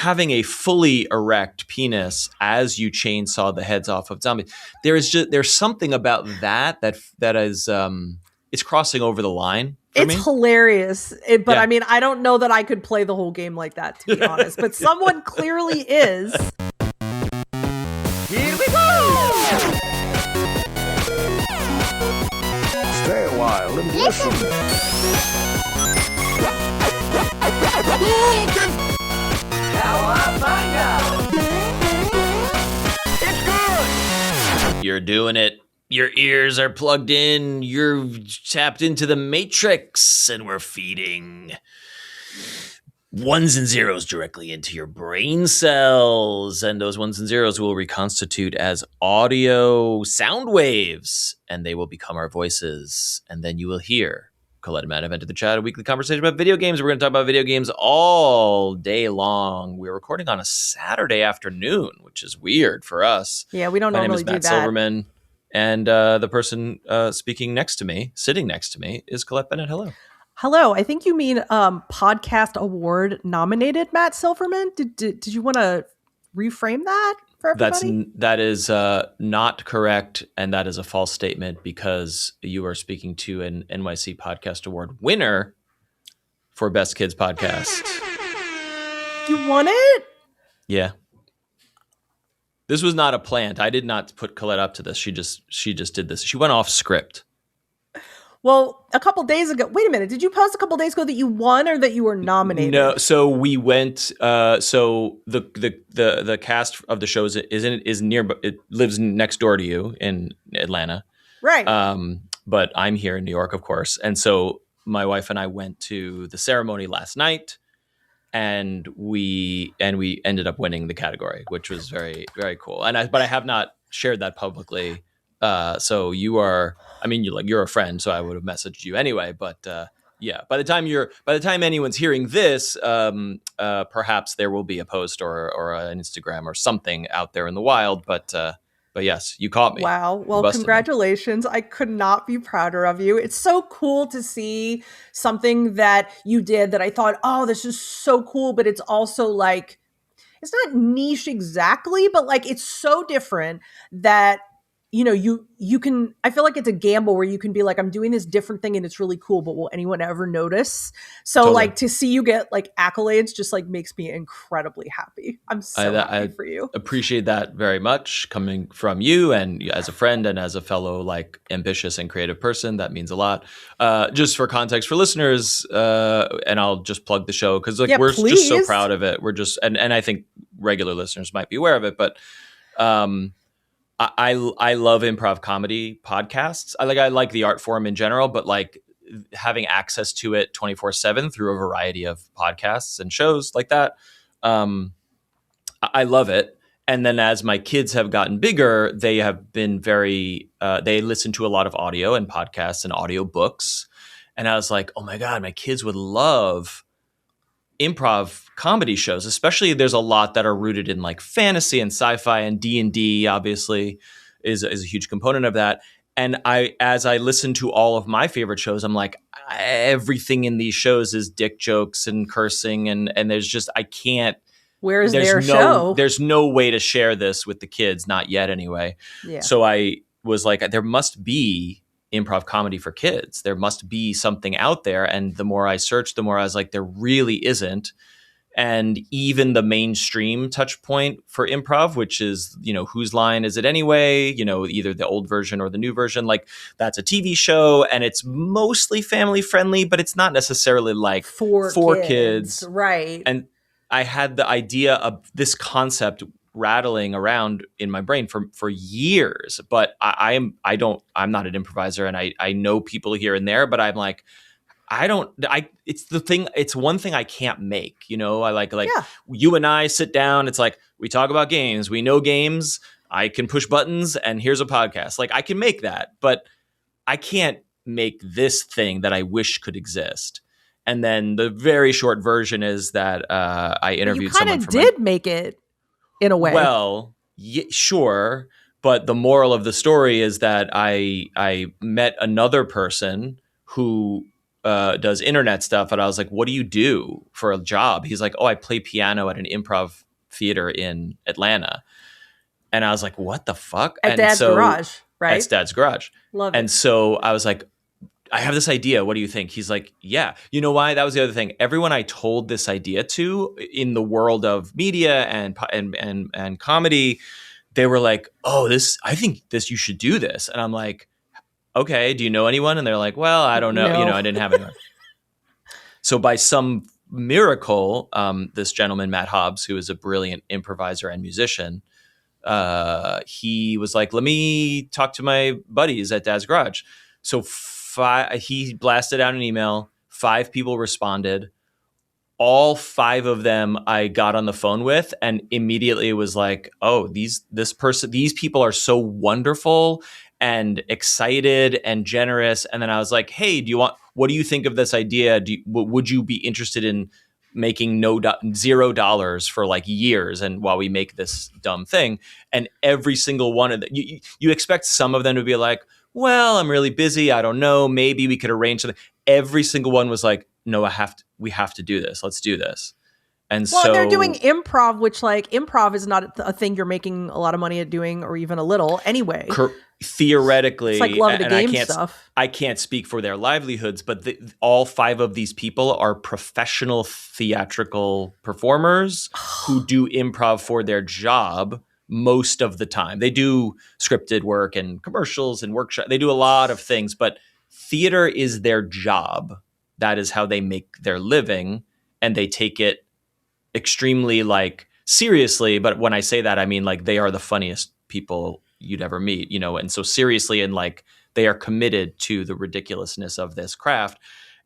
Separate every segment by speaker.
Speaker 1: having a fully erect penis as you chainsaw the heads off of zombies. There's something about that is it's crossing over the line.
Speaker 2: It's hilarious. But I mean, I don't know that I could play the whole game like that, to be honest. But someone clearly is.
Speaker 3: Here we go! Stay a while and listen. Now I find out. It's good!
Speaker 1: You're doing it. Your ears are plugged in. You're tapped into the matrix, and we're feeding ones and zeros directly into your brain cells. And those ones and zeros will reconstitute as audio sound waves, and they will become our voices. And then you will hear Colette and Matt have entered the chat, a weekly conversation about video games. We're going to talk about video games all day long. We're recording on a Saturday afternoon, which is weird for us.
Speaker 2: Yeah, we don't normally do that.
Speaker 1: My name is Matt Silverman. And the person sitting next to me, is Colette Bennett. Hello.
Speaker 2: Hello. I think you mean podcast award nominated Matt Silverman. Did you want to reframe that for everybody?
Speaker 1: That is not correct, and that is a false statement because you are speaking to an NYC Podcast Award winner for Best Kids Podcast.
Speaker 2: You won it?
Speaker 1: Yeah. This was not a plant. I did not put Colette up to this. She just did this. She went off script.
Speaker 2: Well, a couple days ago. Wait a minute. Did you post a couple days ago that you won or that you were nominated?
Speaker 1: No. So we went. So the cast of the show is near. It lives next door to you in Atlanta,
Speaker 2: right?
Speaker 1: But I'm here in New York, of course. And so my wife and I went to the ceremony last night. And we ended up winning the category, which was very, very cool. But I have not shared that publicly. So you're a friend, so I would have messaged you anyway. But yeah, by the time anyone's hearing this, perhaps there will be a post or an Instagram or something out there in the wild. But yes, you caught me.
Speaker 2: Wow. Well, congratulations. I could not be prouder of you. It's so cool to see something that you did that I thought, oh, this is so cool. But it's also like, it's not niche exactly, but like, it's so different that, you know, you can, I feel like it's a gamble where you can be like, I'm doing this different thing and it's really cool, but will anyone ever notice? So totally. Like to see you get like accolades just like makes me incredibly happy. I'm so happy for you.
Speaker 1: Appreciate that very much coming from you and as a friend and as a fellow like ambitious and creative person. That means a lot. Just for context for listeners, and I'll just plug the show because like we're just so proud of it. We're just and I think regular listeners might be aware of it, but I love improv comedy podcasts. I like the art form in general, but like having access to it 24/7 through a variety of podcasts and shows like that. I love it. And then as my kids have gotten bigger, they have been they listen to a lot of audio and podcasts and audio books. And I was like, oh my God, my kids would love improv comedy shows, especially there's a lot that are rooted in like fantasy and sci-fi, and D&D obviously is a huge component of that. And as I listen to all of my favorite shows, I'm like, everything in these shows is dick jokes and cursing. And there's just, I can't.
Speaker 2: Where's their show?
Speaker 1: There's no way to share this with the kids, not yet anyway.
Speaker 2: Yeah.
Speaker 1: So I was like, there must be improv comedy for kids. There must be something out there. And the more I searched, the more I was like, there really isn't. And even the mainstream touch point for improv, which is, you know, Whose Line Is It Anyway? You know, either the old version or the new version, like that's a TV show and it's mostly family friendly, but it's not necessarily like for kids.
Speaker 2: Right.
Speaker 1: And I had the idea of this concept rattling around in my brain for years, but I'm not an improviser and I know people here and there, but I'm like, it's one thing I can't make, you know, I like you and I sit down. It's like, we talk about games, we know games, I can push buttons and here's a podcast. Like I can make that, but I can't make this thing that I wish could exist. And then the very short version is that I interviewed someone.
Speaker 2: You kind of did make it in a way.
Speaker 1: Well, sure. But the moral of the story is that I met another person who does internet stuff, and I was like, what do you do for a job? He's like, oh, I play piano at an improv theater in Atlanta. And I was like, what the fuck?
Speaker 2: At
Speaker 1: And
Speaker 2: Dad's
Speaker 1: so
Speaker 2: garage, right?
Speaker 1: at Dad's garage.
Speaker 2: Love
Speaker 1: And
Speaker 2: it.
Speaker 1: so I was like, I have this idea. What do you think? He's like, yeah. You know why? That was the other thing. Everyone I told this idea to in the world of media and comedy, they were like, oh, I think you should do this. And I'm like, okay, do you know anyone? And they're like, well, I don't know.
Speaker 2: No.
Speaker 1: I didn't have anyone. So by some miracle, this gentleman, Matt Hobbs, who is a brilliant improviser and musician, he was like, let me talk to my buddies at Dad's Garage. So he blasted out an email. 5 people responded. All 5 of them I got on the phone with, and immediately it was like, oh, these people are so wonderful and excited and generous. And then I was like, hey, what do you think of this idea? Would you be interested in making $0 for like years, and while we make this dumb thing? And every single one of them, you expect some of them to be like, well, I'm really busy, I don't know, maybe we could arrange something. Every single one was like, no, we have to do this. Let's do this. And
Speaker 2: well,
Speaker 1: so
Speaker 2: they're doing improv, which like improv is not a thing you're making a lot of money at doing, or even a little anyway.
Speaker 1: Theoretically,
Speaker 2: it's like love the game stuff.
Speaker 1: I can't speak for their livelihoods, but all 5 of these people are professional theatrical performers who do improv for their job most of the time. They do scripted work and commercials and workshops. They do a lot of things, but theater is their job. That is how they make their living, and they take it extremely like seriously. But when I say that, I mean like they are the funniest people you'd ever meet, and so seriously, and like they are committed to the ridiculousness of this craft.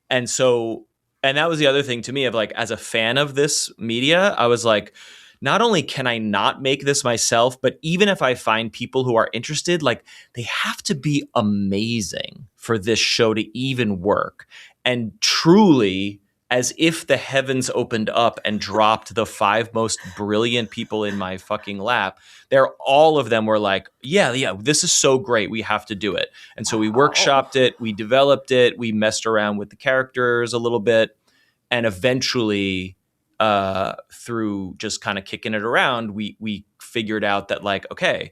Speaker 1: And that was the other thing to me of like, as a fan of this media, I was like, not only can I not make this myself, but even if I find people who are interested, like they have to be amazing for this show to even work. And truly, as if the heavens opened up and dropped the 5 most brilliant people in my fucking lap, all of them were like, yeah, this is so great, we have to do it. And so we workshopped it, we developed it, we messed around with the characters a little bit, and eventually through just kind of kicking it around, we figured out that like, okay,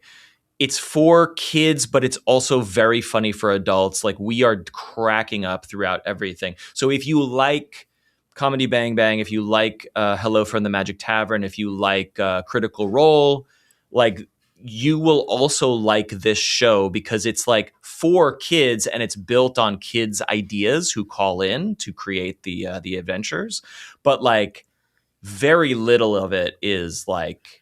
Speaker 1: it's for kids, but it's also very funny for adults. Like we are cracking up throughout everything. So if you like Comedy Bang Bang, if you like Hello from the Magic Tavern, if you like Critical Role, like you will also like this show because it's like for kids and it's built on kids' ideas who call in to create the adventures. But like very little of it is like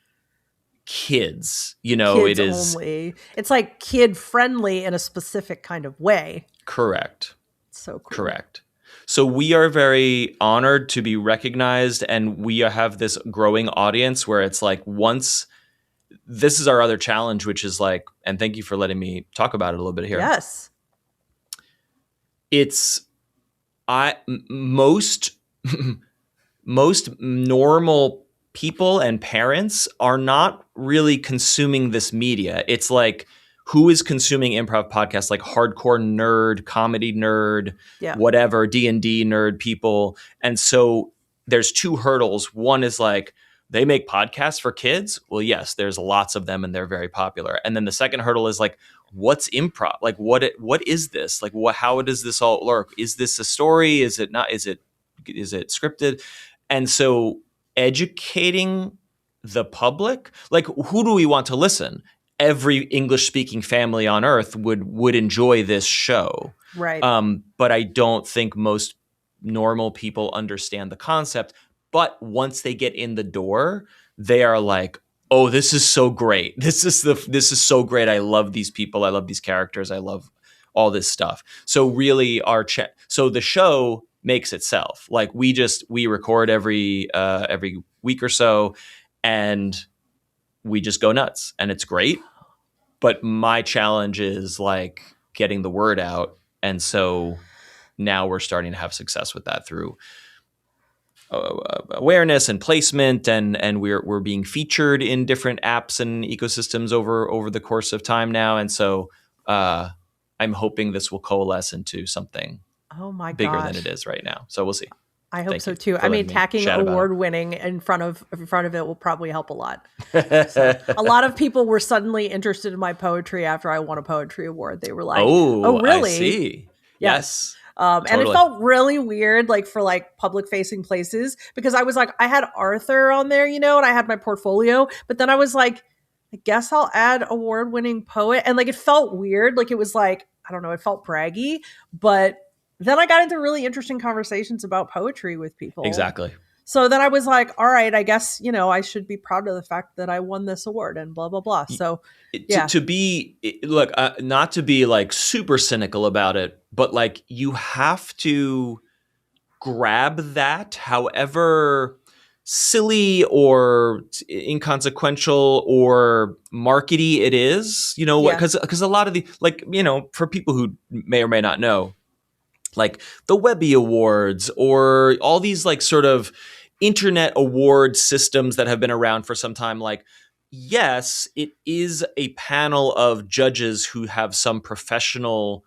Speaker 1: kids,
Speaker 2: Kids
Speaker 1: it is
Speaker 2: only. It's like kid friendly in a specific kind of way.
Speaker 1: Correct.
Speaker 2: So cool.
Speaker 1: Correct. So we are very honored to be recognized, and we have this growing audience where it's like this is our other challenge, which is like, and thank you for letting me talk about it a little bit here.
Speaker 2: Yes.
Speaker 1: Most normal people and parents are not really consuming this media. It's like, who is consuming improv podcasts? Like hardcore nerd, comedy nerd, whatever, D&D nerd people. And so there's 2 hurdles. One is like, they make podcasts for kids? Well, yes, there's lots of them and they're very popular. And then the second hurdle is like, what's improv? Like what is this? Like how does this all work? Is this a story? Is it not? Is it scripted? And so educating the public, like who do we want to listen? Every English-speaking family on earth would enjoy this show.
Speaker 2: Right.
Speaker 1: But I don't think most normal people understand the concept. But once they get in the door, they are like, oh, this is so great. This is so great. I love these people. I love these characters. I love all this stuff. So really so the show makes itself. Like we record every week or so, and we just go nuts, and it's great. But my challenge is like getting the word out. And so now we're starting to have success with that through awareness and placement, and we're being featured in different apps and ecosystems over the course of time now. And so I'm hoping this will coalesce into something
Speaker 2: Oh my
Speaker 1: bigger than
Speaker 2: gosh.
Speaker 1: it is right now. So we'll see.
Speaker 2: I hope
Speaker 1: Thank
Speaker 2: so
Speaker 1: you
Speaker 2: too.
Speaker 1: for
Speaker 2: I mean,
Speaker 1: letting me
Speaker 2: tacking
Speaker 1: chat about it.
Speaker 2: award winning in front of it will probably help a lot. So, a lot of people were suddenly interested in my poetry after I won a poetry award. They were like, "Oh,
Speaker 1: I
Speaker 2: really?"
Speaker 1: see. Yes.
Speaker 2: And it
Speaker 1: Totally.
Speaker 2: felt really weird, like for like public facing places, because I was like, I had Arthur on there, and I had my portfolio, but then I was like, I guess I'll add award winning poet. And like, it felt weird. Like, it was like, I don't know, it felt braggy, but then I got into really interesting conversations about poetry with people.
Speaker 1: Exactly.
Speaker 2: So then I was like, all right, I guess, I should be proud of the fact that I won this award and blah, blah, blah. So yeah.
Speaker 1: To be, look, not to be like super cynical about it, but like you have to grab that, however silly or inconsequential or markety it is, because a lot of the, like, for people who may or may not know, like the Webby Awards or all these like sort of internet award systems that have been around for some time, like, yes, it is a panel of judges who have some professional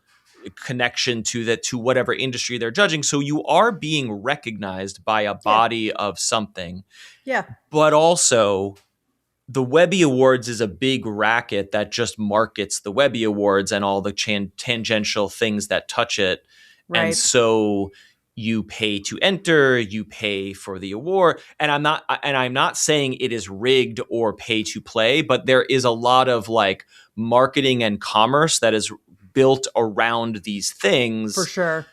Speaker 1: connection to whatever industry they're judging. So you are being recognized by a body of something.
Speaker 2: Yeah.
Speaker 1: But also the Webby Awards is a big racket that just markets the Webby Awards and all the tangential things that touch it.
Speaker 2: Right.
Speaker 1: And so you pay to enter, you pay for the award. And I'm not saying it is rigged or pay to play, but there is a lot of like marketing and commerce that is built around these things.
Speaker 2: For sure.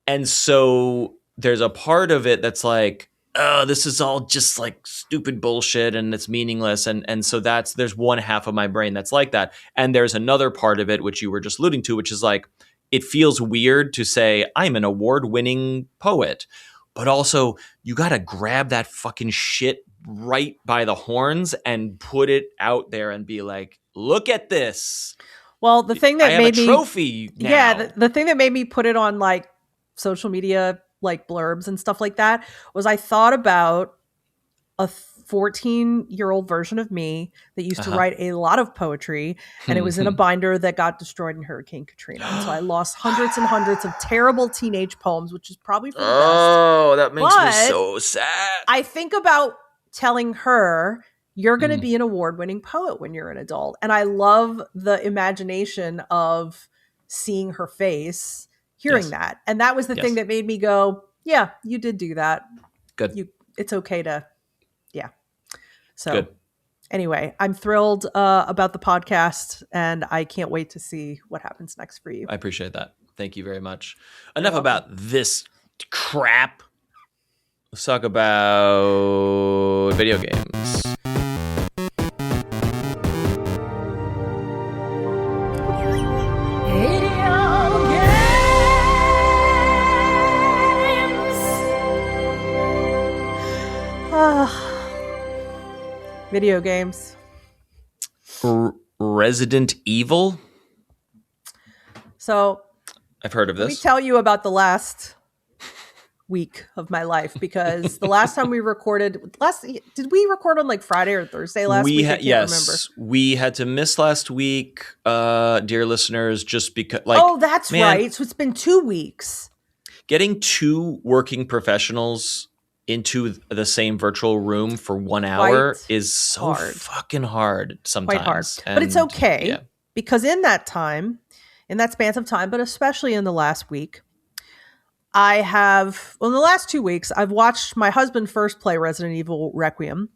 Speaker 1: And so there's a part of it that's like, oh, this is all just like stupid bullshit and it's meaningless. And so there's one half of my brain that's like that. And there's another part of it, which you were just alluding to, which is like, it feels weird to say I'm an award-winning poet, but also you got to grab that fucking shit right by the horns and put it out there and be like, look at this.
Speaker 2: Well, the thing that made me
Speaker 1: trophy now.
Speaker 2: Yeah, the thing that made me put it on like social media, like blurbs and stuff like that, was I thought about a 14-year-old version of me that used to write a lot of poetry, and it was in a binder that got destroyed in Hurricane Katrina. And so I lost hundreds and hundreds of terrible teenage poems, which is probably for the best.
Speaker 1: Oh, that makes me so sad.
Speaker 2: I think about telling her, you're going to be an award-winning poet when you're an adult. And I love the imagination of seeing her face, hearing that. And that was the thing that made me go, yeah, you did do that.
Speaker 1: Good.
Speaker 2: It's okay to, yeah. So anyway, I'm thrilled about the podcast, and I can't wait to see what happens next for you.
Speaker 1: I appreciate that. Thank you very much. Enough about this crap. Let's talk about video games.
Speaker 2: Video games.
Speaker 1: Resident Evil.
Speaker 2: So
Speaker 1: I've heard of this.
Speaker 2: Let me tell you about the last week of my life, because the last time we recorded, did we record on like Friday or Thursday last week? I can't remember.
Speaker 1: We had to miss last week, dear listeners, just because.
Speaker 2: That's right. So it's been 2 weeks.
Speaker 1: Getting two working professionals into the same virtual room for 1 hour is so fucking hard sometimes.
Speaker 2: Quite hard. But it's okay, because in that span of time, but especially in the last week, in the last 2 weeks, I've watched my husband first play Resident Evil Requiem.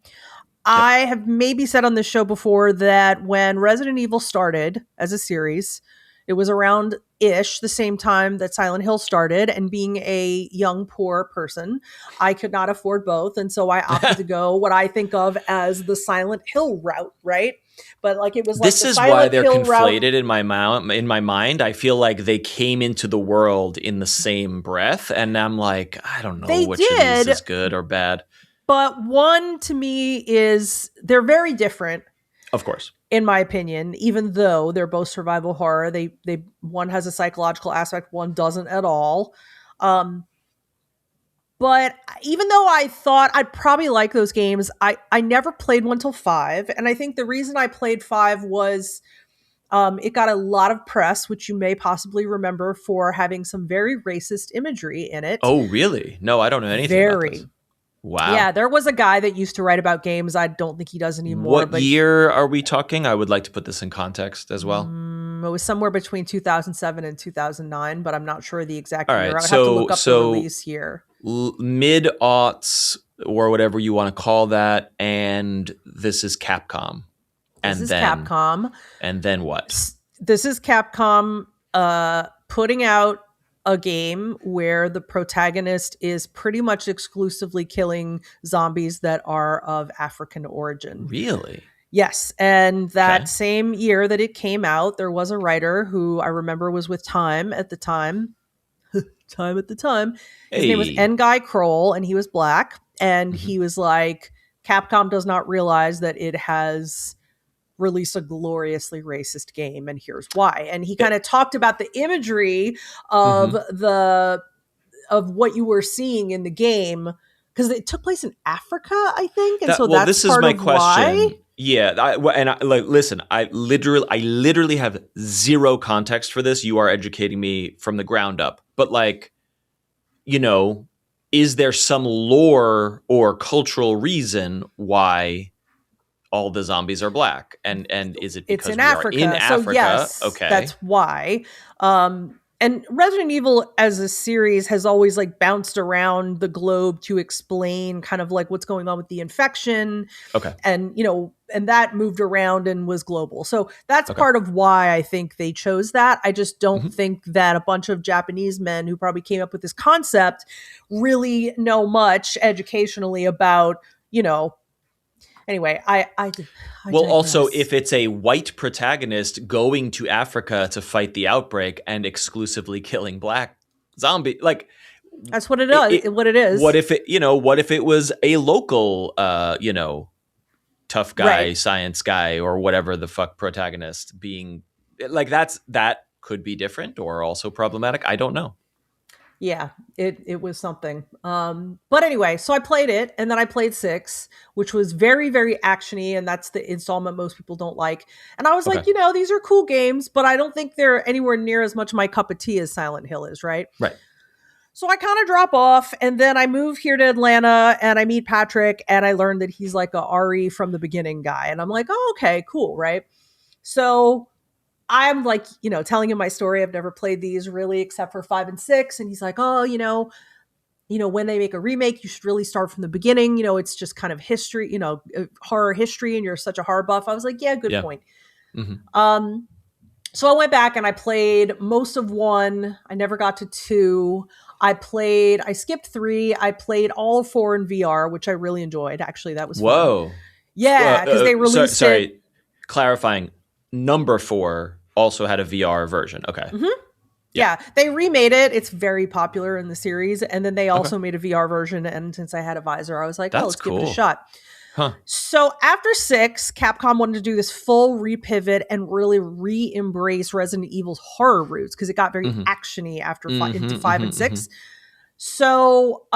Speaker 2: I have maybe said on this show before that when Resident Evil started as a series, it was around-ish the same time that Silent Hill started, and being a young, poor person, I could not afford both, and so I opted to go what I think of as the Silent Hill route, right? But like, it was like
Speaker 1: this is why they're conflated in my mind. I feel like they came into the world in the same breath, and I'm like, I don't know which of these is good or bad.
Speaker 2: But one, to me, they're very different.
Speaker 1: Of course.
Speaker 2: In my opinion, even though they're both survival horror, they one has a psychological aspect, one doesn't at all. But even though I thought I'd probably like those games, I never played 1 till 5. And I think the reason I played 5 was It got a lot of press, which you may possibly remember, for having some very racist imagery in it.
Speaker 1: Oh, really? No, I don't know anything about this.
Speaker 2: Very.
Speaker 1: Wow.
Speaker 2: Yeah, there was a guy that used to write about games. I don't think he does anymore.
Speaker 1: What
Speaker 2: but
Speaker 1: year are we talking? I would like to put this in context as well.
Speaker 2: It was somewhere between 2007 and 2009, but I'm not sure the exact
Speaker 1: All
Speaker 2: year.
Speaker 1: right,
Speaker 2: I would have to look up the release year.
Speaker 1: Mid-aughts or whatever you want to call that, and this is Capcom.
Speaker 2: This is Capcom.
Speaker 1: And then what?
Speaker 2: This is Capcom putting out a game where the protagonist is pretty much exclusively killing zombies that are of African origin.
Speaker 1: Really?
Speaker 2: Yes. And that same year that it came out, there was a writer who I remember was with Time at the time. His name was Guy Kroll, and he was black. And he was like, Capcom does not realize that it has released a gloriously racist game, and here's why. And he kind of talked about the imagery of of what you were seeing in the game, because it took place in Africa, I think. And that's
Speaker 1: this
Speaker 2: part
Speaker 1: is my
Speaker 2: of
Speaker 1: question.
Speaker 2: Why.
Speaker 1: Yeah, listen. I literally have zero context for this. You are educating me from the ground up. But is there some lore or cultural reason why all the zombies are black? And is it because
Speaker 2: it's in
Speaker 1: we
Speaker 2: Africa?
Speaker 1: Are in Africa?
Speaker 2: So yes,
Speaker 1: okay,
Speaker 2: that's why. And Resident Evil as a series has always bounced around the globe to explain kind of what's going on with the infection.
Speaker 1: Okay.
Speaker 2: And, and that moved around and was global. So that's part of why I think they chose that. I just don't think that a bunch of Japanese men who probably came up with this concept really know much educationally about, Anyway, I
Speaker 1: also, if it's a white protagonist going to Africa to fight the outbreak and exclusively killing black zombie,
Speaker 2: that's what it is. What it is.
Speaker 1: What if it was a local, tough guy, science guy, or whatever the fuck protagonist being that could be different or also problematic. I don't know.
Speaker 2: Yeah, it was something. But anyway, so I played it, and then I played 6, which was very, very actiony, and that's the installment most people don't like. And I was like, these are cool games, but I don't think they're anywhere near as much my cup of tea as Silent Hill is, right?
Speaker 1: Right.
Speaker 2: So I kind of drop off, and then I move here to Atlanta, and I meet Patrick, and I learned that he's like a RE from the beginning guy. And I'm like, oh, okay, cool, right? So I'm telling him my story. I've never played these really except for 5 and 6. And he's like, oh, when they make a remake, you should really start from the beginning. It's just kind of history, horror history, and you're such a horror buff. I was like, yeah, good point. So I went back and I played most of 1. I never got to 2. I skipped 3. I played all of 4 in VR, which I really enjoyed. Actually, that was fun. Yeah, because they released
Speaker 1: sorry, clarifying, number 4 also had a VR version. Okay.
Speaker 2: Yeah, they remade it. It's very popular in the series. And then they also made a VR version. And since I had a visor, I was like, let's give it a shot.
Speaker 1: Huh.
Speaker 2: So after 6, Capcom wanted to do this full repivot and really re-embrace Resident Evil's horror roots, because it got very actiony after into 5 and 6. So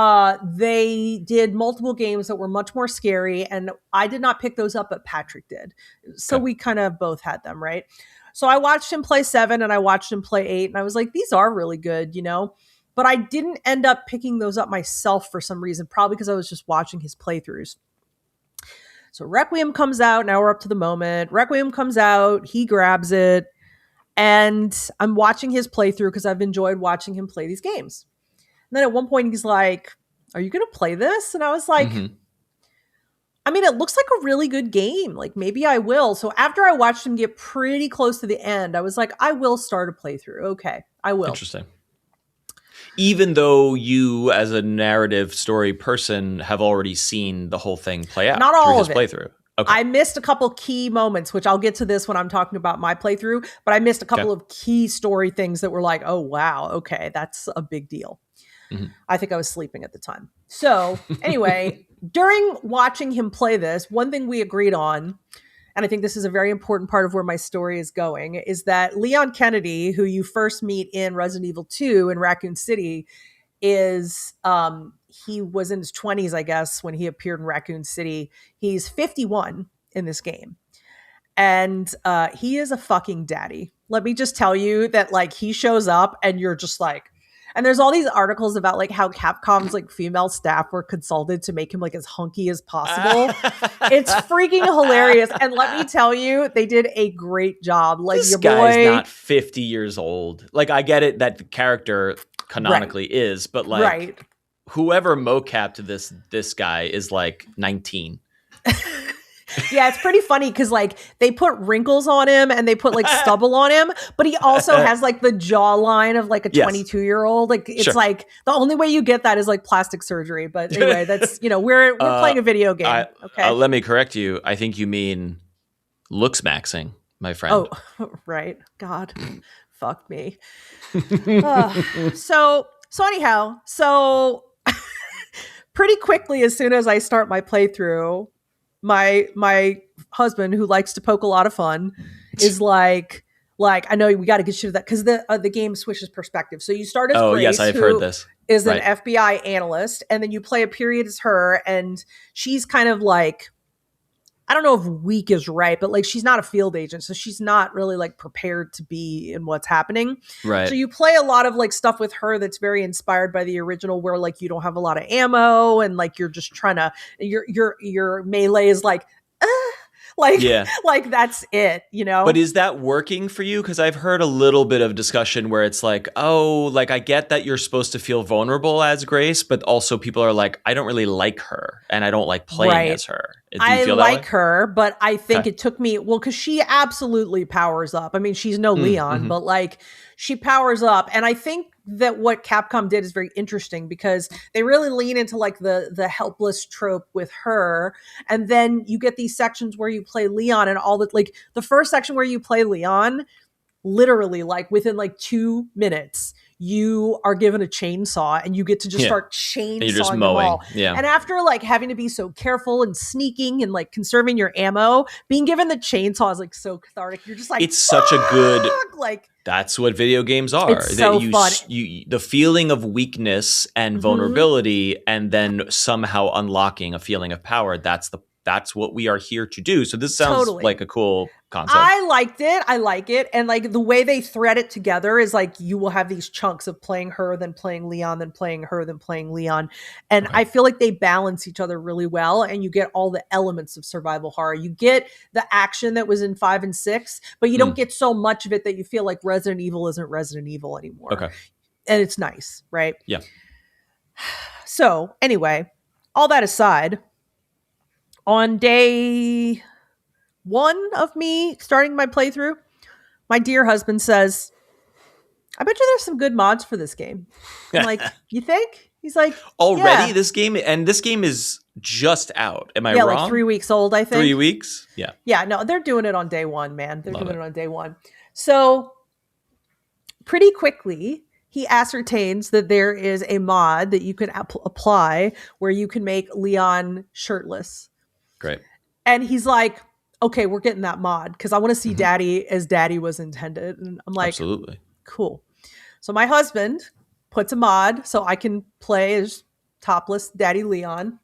Speaker 2: they did multiple games that were much more scary, and I did not pick those up, but Patrick did. So we kind of both had them, right? So I watched him play 7 and I watched him play 8, and I was like, these are really good, But I didn't end up picking those up myself for some reason, probably because I was just watching his playthroughs. So Requiem comes out. Now we're up to the moment. Requiem comes out. He grabs it. And I'm watching his playthrough because I've enjoyed watching him play these games. And then at one point he's like, are you going to play this? And I was like, I mean, it looks like a really good game. Maybe I will. So after I watched him get pretty close to the end, I was like, I will start a playthrough. Okay, I will.
Speaker 1: Interesting. Even though you, as a narrative story person, have already seen the whole thing play out.
Speaker 2: Not all of it.
Speaker 1: Playthrough. Okay.
Speaker 2: I missed a couple key moments, which I'll get to this when I'm talking about my playthrough, but I missed a couple of key story things that were like, oh, wow, okay, that's a big deal. I think I was sleeping at the time. So anyway, during watching him play this, one thing we agreed on, and I think this is a very important part of where my story is going, is that Leon Kennedy, who you first meet in Resident Evil 2 in Raccoon City, is he was in his 20s, I guess, when he appeared in Raccoon City. He's 51 in this game. And he is a fucking daddy. Let me just tell you that, like, he shows up and you're just like, and there's all these articles about like how Capcom's like female staff were consulted to make him like as hunky as possible. It's freaking hilarious. And let me tell you, they did a great job. Like,
Speaker 1: This
Speaker 2: your
Speaker 1: guy's
Speaker 2: boy,
Speaker 1: not 50 years old. Like, I get it that the character canonically is, but like whoever mocapped this guy is like 19.
Speaker 2: Yeah, it's pretty funny because like they put wrinkles on him and they put like stubble on him, but he also has like the jawline of like a 22-year-old. Like, it's like the only way you get that is like plastic surgery. But anyway, that's, you know, we're playing a video game. Okay,
Speaker 1: let me correct you. I think you mean looks maxing, my friend.
Speaker 2: Oh, right. God, fuck me. So anyhow, pretty quickly, as soon as I start my playthrough, my husband, who likes to poke a lot of fun, is like I know we got to get you to that, because the game switches perspective. So you start as Grace,
Speaker 1: yes, I've heard this.
Speaker 2: Is an FBI analyst, and then you play a period as her, and she's kind of like, I don't know if weak is right, but like she's not a field agent, so she's not really like prepared to be in what's happening.
Speaker 1: Right.
Speaker 2: So you play a lot of like stuff with her that's very inspired by the original, where like you don't have a lot of ammo and like you're just trying to your melee is like like that's it, you know.
Speaker 1: But is that working for you? Because I've heard a little bit of discussion where it's like, oh, like I get that you're supposed to feel vulnerable as Grace, but also people are like, I don't really like her and I don't like playing as her. Do you feel that
Speaker 2: like
Speaker 1: way?
Speaker 2: her, but I think it took me, because she absolutely powers up. I mean, she's no Leon, but like she powers up. And I think that what Capcom did is very interesting, because they really lean into like the helpless trope with her. And then you get these sections where you play Leon, and all that, like the first section where you play Leon, literally like within like 2 minutes, you are given a chainsaw and you get to just start chainsawing them all.
Speaker 1: Yeah.
Speaker 2: And after like having to be so careful and sneaking and like conserving your ammo, being given the chainsaw is like so cathartic. You're just like,
Speaker 1: it's such a good,
Speaker 2: like,
Speaker 1: that's what video games are.
Speaker 2: It's so fun.
Speaker 1: The feeling of weakness and vulnerability, and then somehow unlocking a feeling of power. That's what we are here to do. So this sounds like a cool concept.
Speaker 2: I liked it. I like it. And like the way they thread it together is like you will have these chunks of playing her, then playing Leon, then playing her, then playing Leon. And I feel like they balance each other really well. And you get all the elements of survival horror. You get the action that was in 5 and 6, but you don't get so much of it that you feel like Resident Evil isn't Resident Evil anymore.
Speaker 1: Okay.
Speaker 2: And it's nice, right?
Speaker 1: Yeah.
Speaker 2: So anyway, all that aside, on day 1 of me starting my playthrough, my dear husband says, I bet you there's some good mods for this game. I'm like, you think? He's like,
Speaker 1: already
Speaker 2: yeah.
Speaker 1: This game is just out. Am I wrong?
Speaker 2: Like 3 weeks old, I think.
Speaker 1: 3 weeks? Yeah.
Speaker 2: Yeah, no, they're doing it on day 1, man. They're doing it on day 1. So pretty quickly, he ascertains that there is a mod that you can apply where you can make Leon shirtless.
Speaker 1: Great.
Speaker 2: And he's like, okay, we're getting that mod because I want to see Daddy as Daddy was intended. And I'm like,
Speaker 1: absolutely
Speaker 2: cool. So my husband puts a mod so I can play as topless Daddy Leon.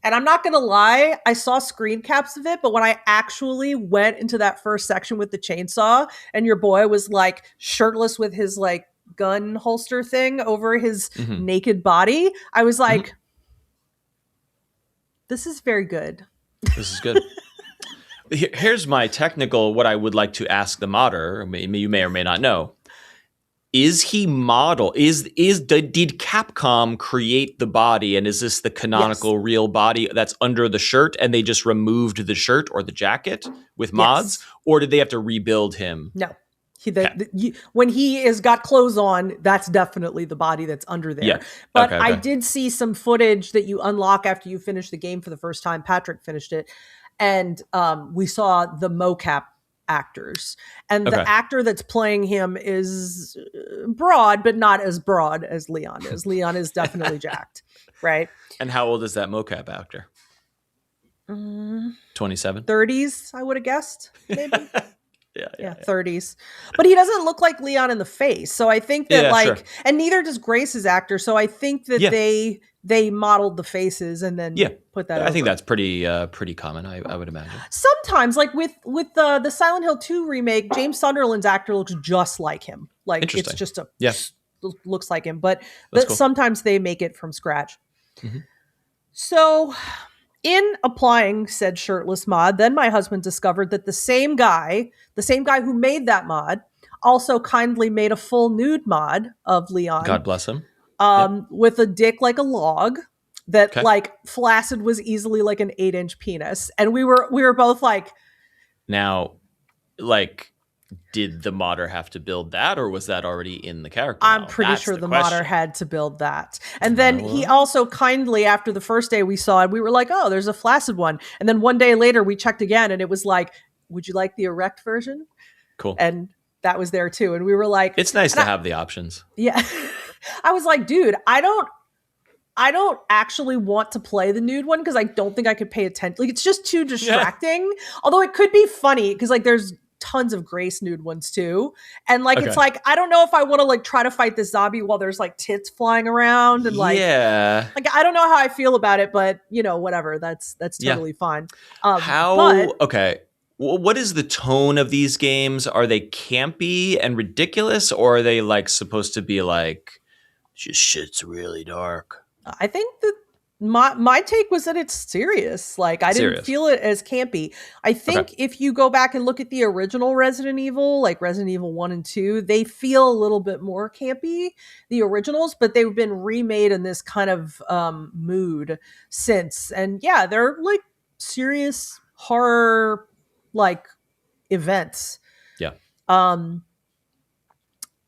Speaker 2: And I'm not going to lie, I saw screen caps of it, but when I actually went into that first section with the chainsaw and your boy was like shirtless with his like gun holster thing over his naked body, I was like, this is very good.
Speaker 1: This is good. Here's my technical, what I would like to ask the modder. You may or may not know. Is he model? Did Capcom create the body, and is this the canonical real body that's under the shirt, and they just removed the shirt or the jacket with mods, or did they have to rebuild him?
Speaker 2: No. When he has got clothes on, that's definitely the body that's under there.
Speaker 1: Yeah.
Speaker 2: But
Speaker 1: Okay.
Speaker 2: I did see some footage that you unlock after you finish the game for the first time. Patrick finished it. And we saw the mocap actors. And the actor that's playing him is broad, but not as broad as Leon is. Leon is definitely jacked, right?
Speaker 1: And how old is that mocap actor? 27?
Speaker 2: 30s, I would have guessed, maybe.
Speaker 1: Yeah,
Speaker 2: 30s. But he doesn't look like Leon in the face. So I think that and neither does Grace's actor. So I think that they they modeled the faces and then put that.
Speaker 1: I think that's pretty common. I would imagine.
Speaker 2: Sometimes, like with the Silent Hill 2 remake, James Sunderland's actor looks just like him. Like it's just looks like him, but cool. Sometimes they make it from scratch. Mm-hmm. So, in applying said shirtless mod, then my husband discovered that the same guy who made that mod, also kindly made a full nude mod of Leon.
Speaker 1: God bless him.
Speaker 2: With a dick like a log that like flaccid was easily like an 8-inch penis. And we were both like,
Speaker 1: now, like, did the modder have to build that, or was that already in the character?
Speaker 2: I'm pretty sure the modder had to build that. And then he also kindly, after the first day we saw it, we were like, oh, there's a flaccid one. And then one day later we checked again and it was like, would you like the erect version?
Speaker 1: Cool.
Speaker 2: And that was there too. And we were like,
Speaker 1: it's nice to have the options.
Speaker 2: Yeah. I was like, dude, I don't actually want to play the nude one because I don't think I could pay attention. Like, it's just too distracting. Yeah. Although it could be funny because like there's tons of Grace nude ones too. And like, it's like, I don't know if I want to like try to fight this zombie while there's like tits flying around and like, like, I don't know how I feel about it, but you know, whatever. That's totally fine.
Speaker 1: What is the tone of these games? Are they campy and ridiculous, or are they like supposed to be like, just shit's really dark?
Speaker 2: I think that my take was that it's serious. Like, I didn't feel it as campy. I think if you go back and look at the original Resident Evil, like Resident Evil 1 and 2, they feel a little bit more campy, the originals, but they've been remade in this kind of mood since. And yeah, they're like serious horror like events.
Speaker 1: Yeah.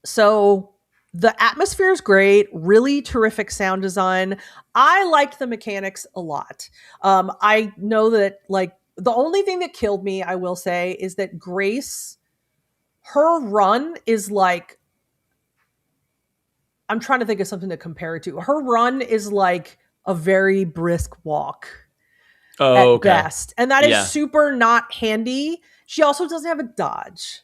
Speaker 2: So the atmosphere is great, really terrific sound design. I liked the mechanics a lot. I know that like the only thing that killed me, I will say, is that Grace, her run is like, I'm trying to think of something to compare it to. Her run is like a very brisk walk. At best. And that is super not handy. She also doesn't have a dodge.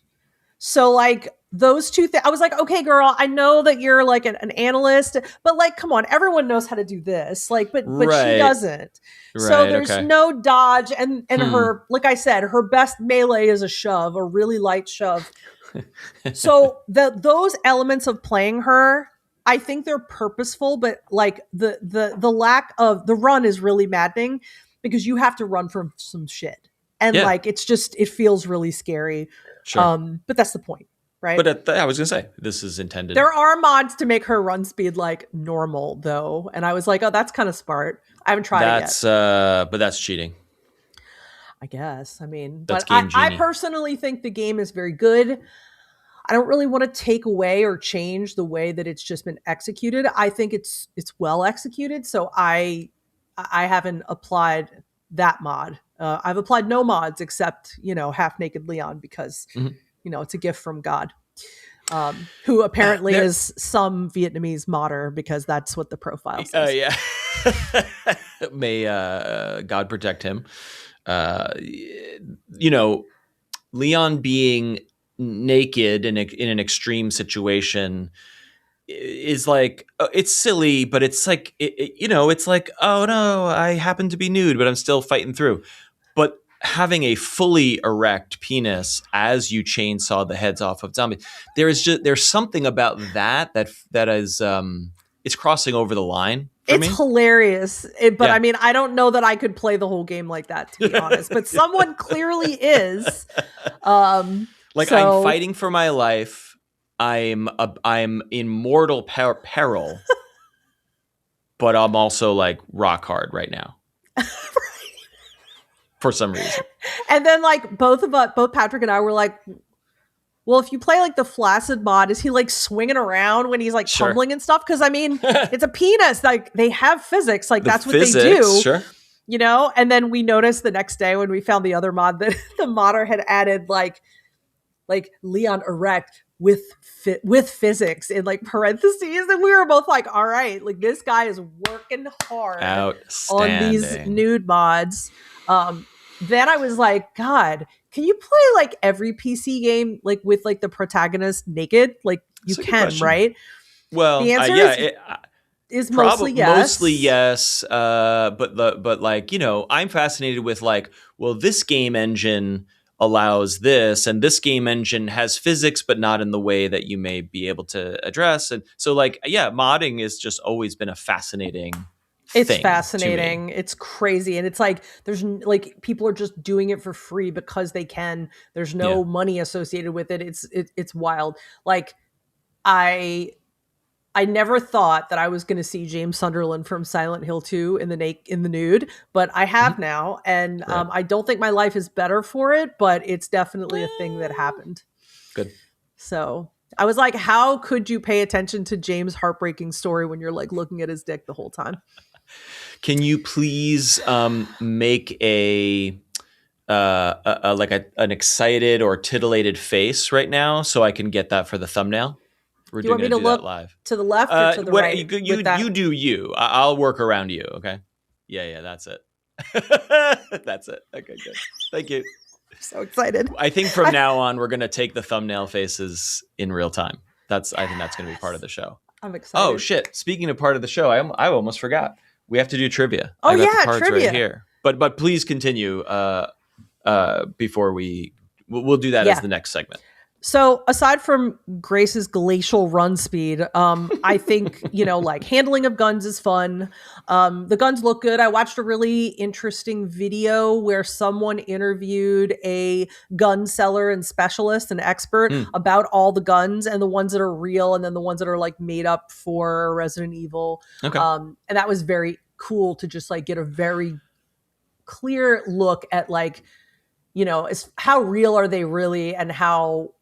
Speaker 2: So like those two things, I was like, okay, girl, I know that you're like an analyst, but like, come on, everyone knows how to do this. Like, but she doesn't. So there's no dodge. And her, like I said, her best melee is a shove, a really light shove. So those elements of playing her, I think they're purposeful, but like the lack of the run is really maddening. Because you have to run from some shit. And like, it's just, it feels really scary.
Speaker 1: Sure.
Speaker 2: But that's the point, right?
Speaker 1: But I was going to say, this is intended.
Speaker 2: There are mods to make her run speed like normal though. And I was like, oh, that's kind of smart. I haven't tried it yet.
Speaker 1: But that's cheating.
Speaker 2: I guess. I mean,
Speaker 1: that's
Speaker 2: but I personally think the game is very good. I don't really want to take away or change the way that it's just been executed. I think it's well executed. So I haven't applied that mod. I've applied no mods except, you know, Half Naked Leon because, you know, it's a gift from God, who apparently is some Vietnamese modder because that's what the profile says.
Speaker 1: Yeah. May God protect him. You know, Leon being naked in an extreme situation is like, it's silly, but it's like, you know, it's like, oh no, I happen to be nude, but I'm still fighting through. But having a fully erect penis as you chainsaw the heads off of zombies, there's something about that is it's crossing over the line.
Speaker 2: It's hilarious. But I mean, I don't know that I could play the whole game like that, to be honest, but someone clearly is.
Speaker 1: I'm fighting for my life. I'm in mortal peril, but I'm also like rock hard right now. For some reason.
Speaker 2: And then like both Patrick and I were like, well, if you play like the flaccid mod, is he like swinging around when he's like tumbling and stuff? Because I mean, it's a penis. Like they have physics. Like that's what they do.
Speaker 1: Sure.
Speaker 2: You know? And then we noticed the next day when we found the other mod that the modder had added like Leon erect with physics in like parentheses, and we were both like, all right, like this guy is working hard on these nude mods. Then I was like, God, can you play like every PC game like with like the protagonist naked? Like you can, right?
Speaker 1: Well,
Speaker 2: the answer is is mostly yes.
Speaker 1: Mostly yes. But like, I'm fascinated with like, well, this game engine allows this, and this game engine has physics, but not in the way that you may be able to address. And so like, yeah, modding has just always been a fascinating
Speaker 2: It's
Speaker 1: thing
Speaker 2: fascinating. It's crazy. And it's like, there's like, people are just doing it for free because they can. There's no money associated with it. It's wild. Like I never thought that I was going to see James Sunderland from Silent Hill 2 in the nude, but I have now. And
Speaker 1: Right.
Speaker 2: I don't think my life is better for it, but it's definitely a thing that happened.
Speaker 1: Good.
Speaker 2: So I was like, how could you pay attention to James' heartbreaking story when you're like looking at his dick the whole time?
Speaker 1: Can you please make an excited or titillated face right now so I can get that for the thumbnail? We're
Speaker 2: Do you want me to look live to the left or to the right?
Speaker 1: You do you. I'll work around you. Okay. Yeah. That's it. That's it. Okay, good. Thank you.
Speaker 2: I'm so excited.
Speaker 1: I think from now on, we're going to take the thumbnail faces in real time. I think that's going to be part of the show.
Speaker 2: I'm excited.
Speaker 1: Oh shit. Speaking of part of the show, I almost forgot. We have to do trivia.
Speaker 2: Oh,
Speaker 1: I got the cards
Speaker 2: trivia
Speaker 1: right here. But please continue before we'll do that as the next segment.
Speaker 2: So aside from Grace's glacial run speed, I think, like handling of guns is fun. The guns look good. I watched a really interesting video where someone interviewed a gun seller and specialist, an expert about all the guns and the ones that are real and then the ones that are like made up for Resident Evil.
Speaker 1: Okay.
Speaker 2: And that was very cool to just like get a very clear look at like, how real are they really and how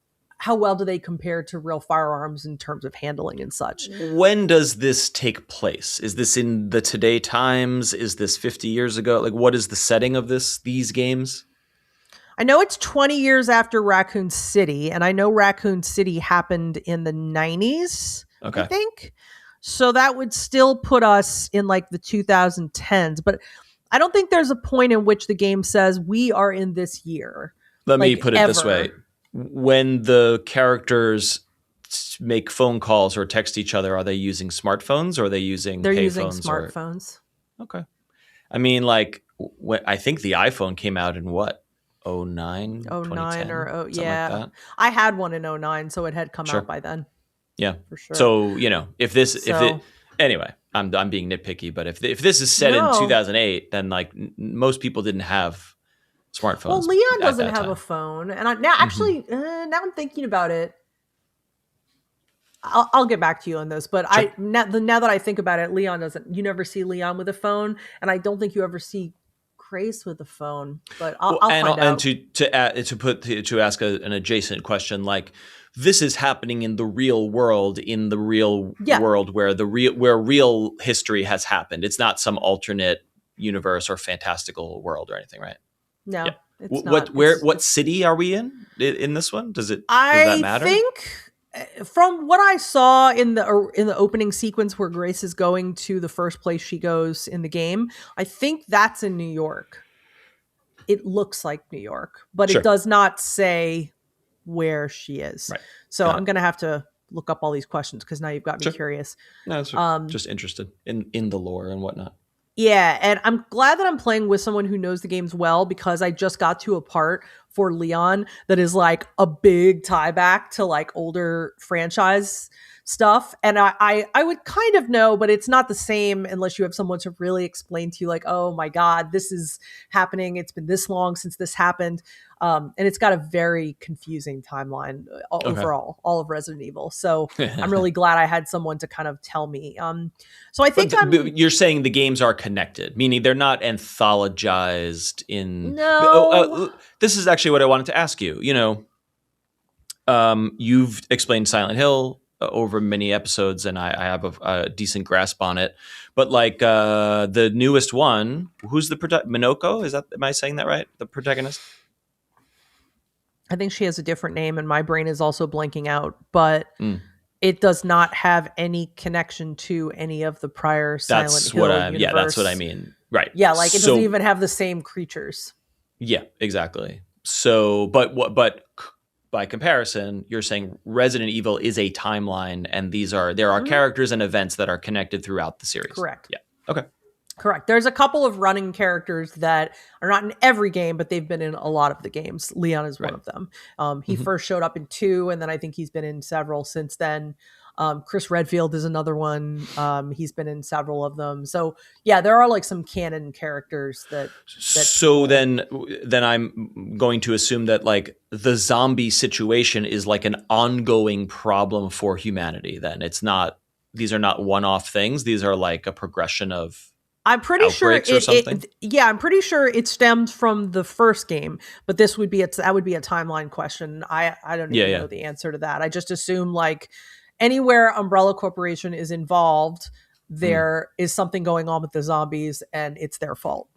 Speaker 2: well do they compare to real firearms in terms of handling and such?
Speaker 1: When does this take place? Is this in the today times? Is this 50 years ago? Like, what is the setting of these games?
Speaker 2: I know it's 20 years after Raccoon City, and I know Raccoon City happened in the 90s, I think. So that would still put us in like the 2010s, but I don't think there's a point in which the game says we are in this year.
Speaker 1: Let me put it this way. When the characters make phone calls or text each other, are they using smartphones or are they using
Speaker 2: They're
Speaker 1: payphones?
Speaker 2: using smartphones.
Speaker 1: Okay. I mean, like, I think the iPhone came out in what? 09?
Speaker 2: 09 or
Speaker 1: yeah. Like that.
Speaker 2: I had one in 09, so it had come out by then.
Speaker 1: Yeah.
Speaker 2: For sure.
Speaker 1: So, anyway, I'm being nitpicky, but if this is set in 2008, then like most people didn't have smartphones.
Speaker 2: Well, Leon doesn't have a phone, and now I'm thinking about it. I'll get back to you on this, but sure. Now that I think about it, Leon doesn't. You never see Leon with a phone, and I don't think you ever see Grace with a phone. But I'll find out. And
Speaker 1: to ask an adjacent question, like this is happening in the real world, world where real history has happened. It's not some alternate universe or fantastical world or anything, right?
Speaker 2: No,
Speaker 1: yeah.
Speaker 2: It's not.
Speaker 1: What city are we in this one? Does that matter?
Speaker 2: I think from what I saw in the opening sequence where Grace is going to the first place she goes in the game, I think that's in New York. It looks like New York, but It does not say where she is.
Speaker 1: Right.
Speaker 2: So I'm going to have to look up all these questions because now you've got me curious.
Speaker 1: No, that's just interested in the lore and whatnot.
Speaker 2: Yeah, and I'm glad that I'm playing with someone who knows the games well because I just got to a part for Leon that is like a big tie back to like older franchise stuff. And I would kind of know, but it's not the same unless you have someone to really explain to you like, oh my God, this is happening. It's been this long since this happened. And it's got a very confusing timeline overall, all of Resident Evil. So I'm really glad I had someone to kind of tell me. So I think
Speaker 1: you're saying the games are connected, meaning they're not anthologized in.
Speaker 2: No.
Speaker 1: This is actually what I wanted to ask you. You've explained Silent Hill over many episodes, and I have a decent grasp on it. But like the newest one, who's the Minoko? Am I saying that right? The protagonist.
Speaker 2: I think she has a different name, and my brain is also blanking out, but it does not have any connection to any of the prior Silent Hill universe.
Speaker 1: Yeah, that's what I mean. Right.
Speaker 2: Yeah, like it doesn't even have the same creatures.
Speaker 1: Yeah, exactly. So, but by comparison, you're saying Resident Evil is a timeline, and there are characters and events that are connected throughout the series.
Speaker 2: Correct.
Speaker 1: Yeah. Okay.
Speaker 2: Correct. There's a couple of running characters that are not in every game, but they've been in a lot of the games. Leon is one of them. He first showed up in 2, and then I think he's been in several since then. Chris Redfield is another one. He's been in several of them. So yeah, there are like some canon characters that
Speaker 1: so then I'm going to assume that like the zombie situation is like an ongoing problem for humanity. Then these are not one-off things. These are like a progression of
Speaker 2: I'm pretty sure I'm pretty sure it stemmed from the first game, but that would be a timeline question. I don't even know the answer to that. I just assume like anywhere Umbrella Corporation is involved, there is something going on with the zombies, and it's their fault.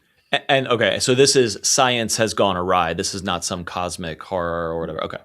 Speaker 1: And okay, so this is science has gone awry. This is not some cosmic horror or whatever. Okay.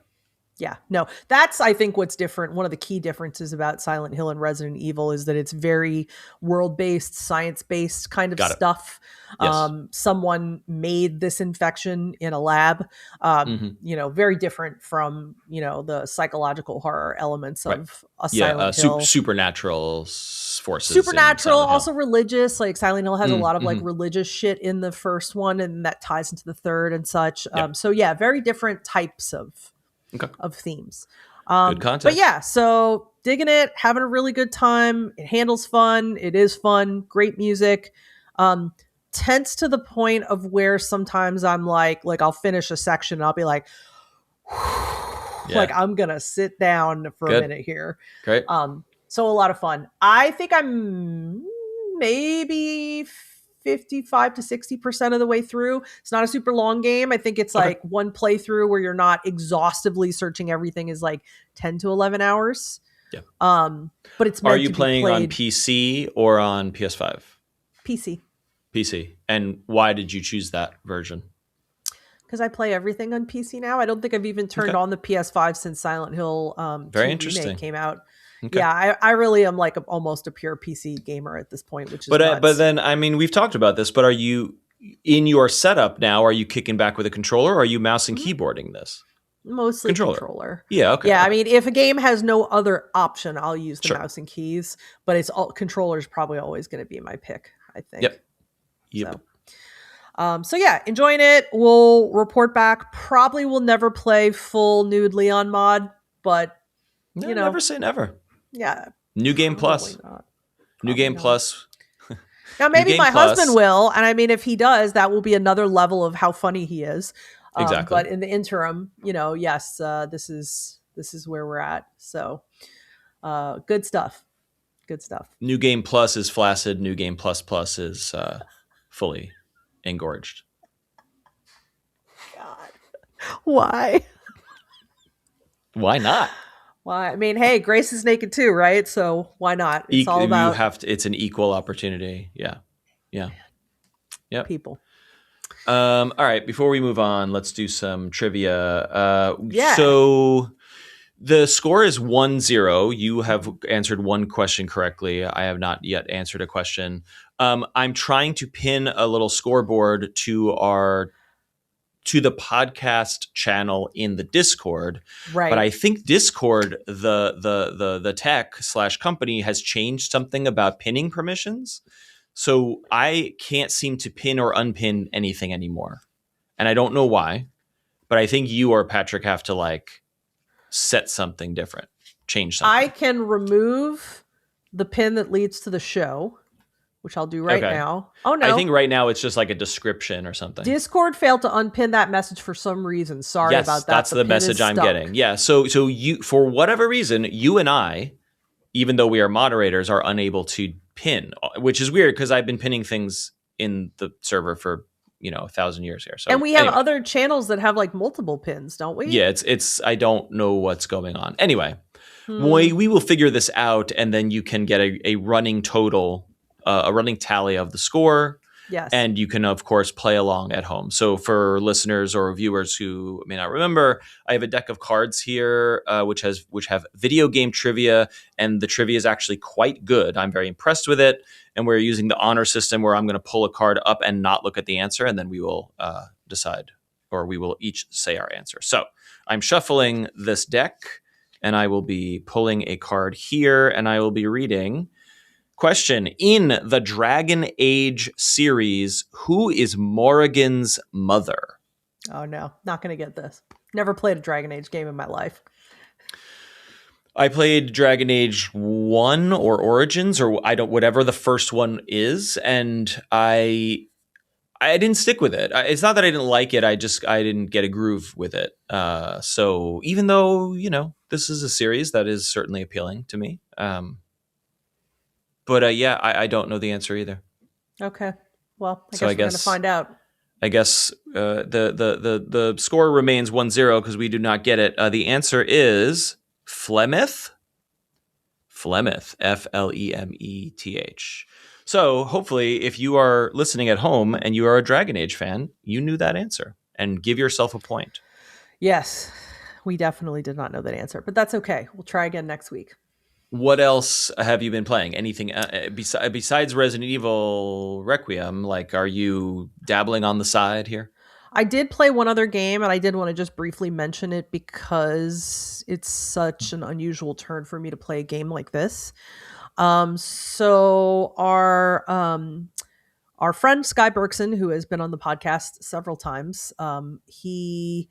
Speaker 2: Yeah, no, that's, I think, what's different. One of the key differences about Silent Hill and Resident Evil is that it's very world-based, science-based kind of stuff.
Speaker 1: Yes.
Speaker 2: Someone made this infection in a lab, very different from, the psychological horror elements of a Silent Hill.
Speaker 1: Supernatural forces.
Speaker 2: Supernatural, also religious. Like Silent Hill has a lot of like religious shit in the first one, and that ties into the third and such. So yeah, very different types of themes.
Speaker 1: Good content.
Speaker 2: But yeah, so digging it, having a really good time. It handles fun. It is fun. Great music. Tense to the point of where sometimes I'm like I'll finish a section and I'll be like, like I'm going to sit down for a minute here.
Speaker 1: Great.
Speaker 2: So a lot of fun. I think I'm maybe 55 to 60% of the way through. It's not a super long game. I think it's like one playthrough where you're not exhaustively searching everything is like 10 to 11 hours.
Speaker 1: Yeah.
Speaker 2: But it's
Speaker 1: Are you playing on PC or on PS5?
Speaker 2: PC.
Speaker 1: And why did you choose that version?
Speaker 2: Because I play everything on PC now. I don't think I've even turned on the PS5 since Silent Hill
Speaker 1: Very
Speaker 2: 2
Speaker 1: interesting.
Speaker 2: Remake came out.
Speaker 1: Okay.
Speaker 2: Yeah, I really am like almost a pure PC gamer at this point, which is
Speaker 1: but then I mean we've talked about this, but are you in your setup now? Are you kicking back with a controller, or are you mouse and keyboarding this?
Speaker 2: Mostly controller.
Speaker 1: Yeah, okay.
Speaker 2: Yeah, I mean if a game has no other option, I'll use the mouse and keys, but it's all controllers probably always going to be my pick, I think.
Speaker 1: Yep.
Speaker 2: So yeah, enjoying it. We'll report back. Probably will never play full nude Leon mod, but
Speaker 1: never say never.
Speaker 2: Yeah.
Speaker 1: New game plus. New game plus.
Speaker 2: Now maybe my husband will, and I mean if he does, that will be another level of how funny he is.
Speaker 1: Exactly.
Speaker 2: But in the interim, yes, this is where we're at. So good stuff. Good stuff.
Speaker 1: New game plus is flaccid. New game plus plus is fully engorged.
Speaker 2: God. Why?
Speaker 1: Why not?
Speaker 2: Why? I mean, hey, Grace is naked too, right? So why not? It's all about
Speaker 1: it's an equal opportunity. Yeah. Yep.
Speaker 2: People.
Speaker 1: All right. Before we move on, let's do some trivia.
Speaker 2: Yeah.
Speaker 1: So the score is 1-0. You have answered one question correctly. I have not yet answered a question. I'm trying to pin a little scoreboard to the podcast channel in the Discord.
Speaker 2: Right.
Speaker 1: But I think Discord, the tech / company has changed something about pinning permissions. So I can't seem to pin or unpin anything anymore. And I don't know why, but I think you or Patrick have to like set something different, change something.
Speaker 2: I can remove the pin that leads to the show, which I'll do right now. Oh, no.
Speaker 1: I think right now it's just like a description or something.
Speaker 2: Discord failed to unpin that message for some reason. Sorry about that.
Speaker 1: That's the message I'm getting. Yeah. So you, for whatever reason, you and I, even though we are moderators, are unable to pin, which is weird because I've been pinning things in the server for 1,000 years here. So
Speaker 2: and we have other channels that have like multiple pins, don't we?
Speaker 1: Yeah. It's I don't know what's going on. Anyway, we will figure this out, and then you can get a running total. A running tally of the score.
Speaker 2: Yes.
Speaker 1: And you can, of course, play along at home. So for listeners or viewers who may not remember, I have a deck of cards here, which have video game trivia, and the trivia is actually quite good. I'm very impressed with it. And we're using the honor system where I'm going to pull a card up and not look at the answer, and then we will decide or we will each say our answer. So I'm shuffling this deck, and I will be pulling a card here, and I will be reading. Question: in the Dragon Age series, who is Morrigan's mother?
Speaker 2: Oh no, not going to get this. Never played a Dragon Age game in my life.
Speaker 1: I played Dragon Age 1 or Origins, or whatever the first one is, and I didn't stick with it. It's not that I didn't like it, I didn't get a groove with it. So even though, this is a series that is certainly appealing to me. But I don't know the answer either.
Speaker 2: Okay. Well, I guess we're going to find out.
Speaker 1: I guess the score remains 1-0 because we do not get it. The answer is Flemeth. Flemeth. Flemeth. So hopefully, if you are listening at home and you are a Dragon Age fan, you knew that answer and give yourself a point.
Speaker 2: Yes, we definitely did not know that answer, but that's okay. We'll try again next week.
Speaker 1: What else have you been playing? Anything besides Resident Evil Requiem? Like, are you dabbling on the side here?
Speaker 2: I did play one other game, and I did want to just briefly mention it because it's such an unusual turn for me to play a game like this. So our friend Sky Berkson, who has been on the podcast several times, he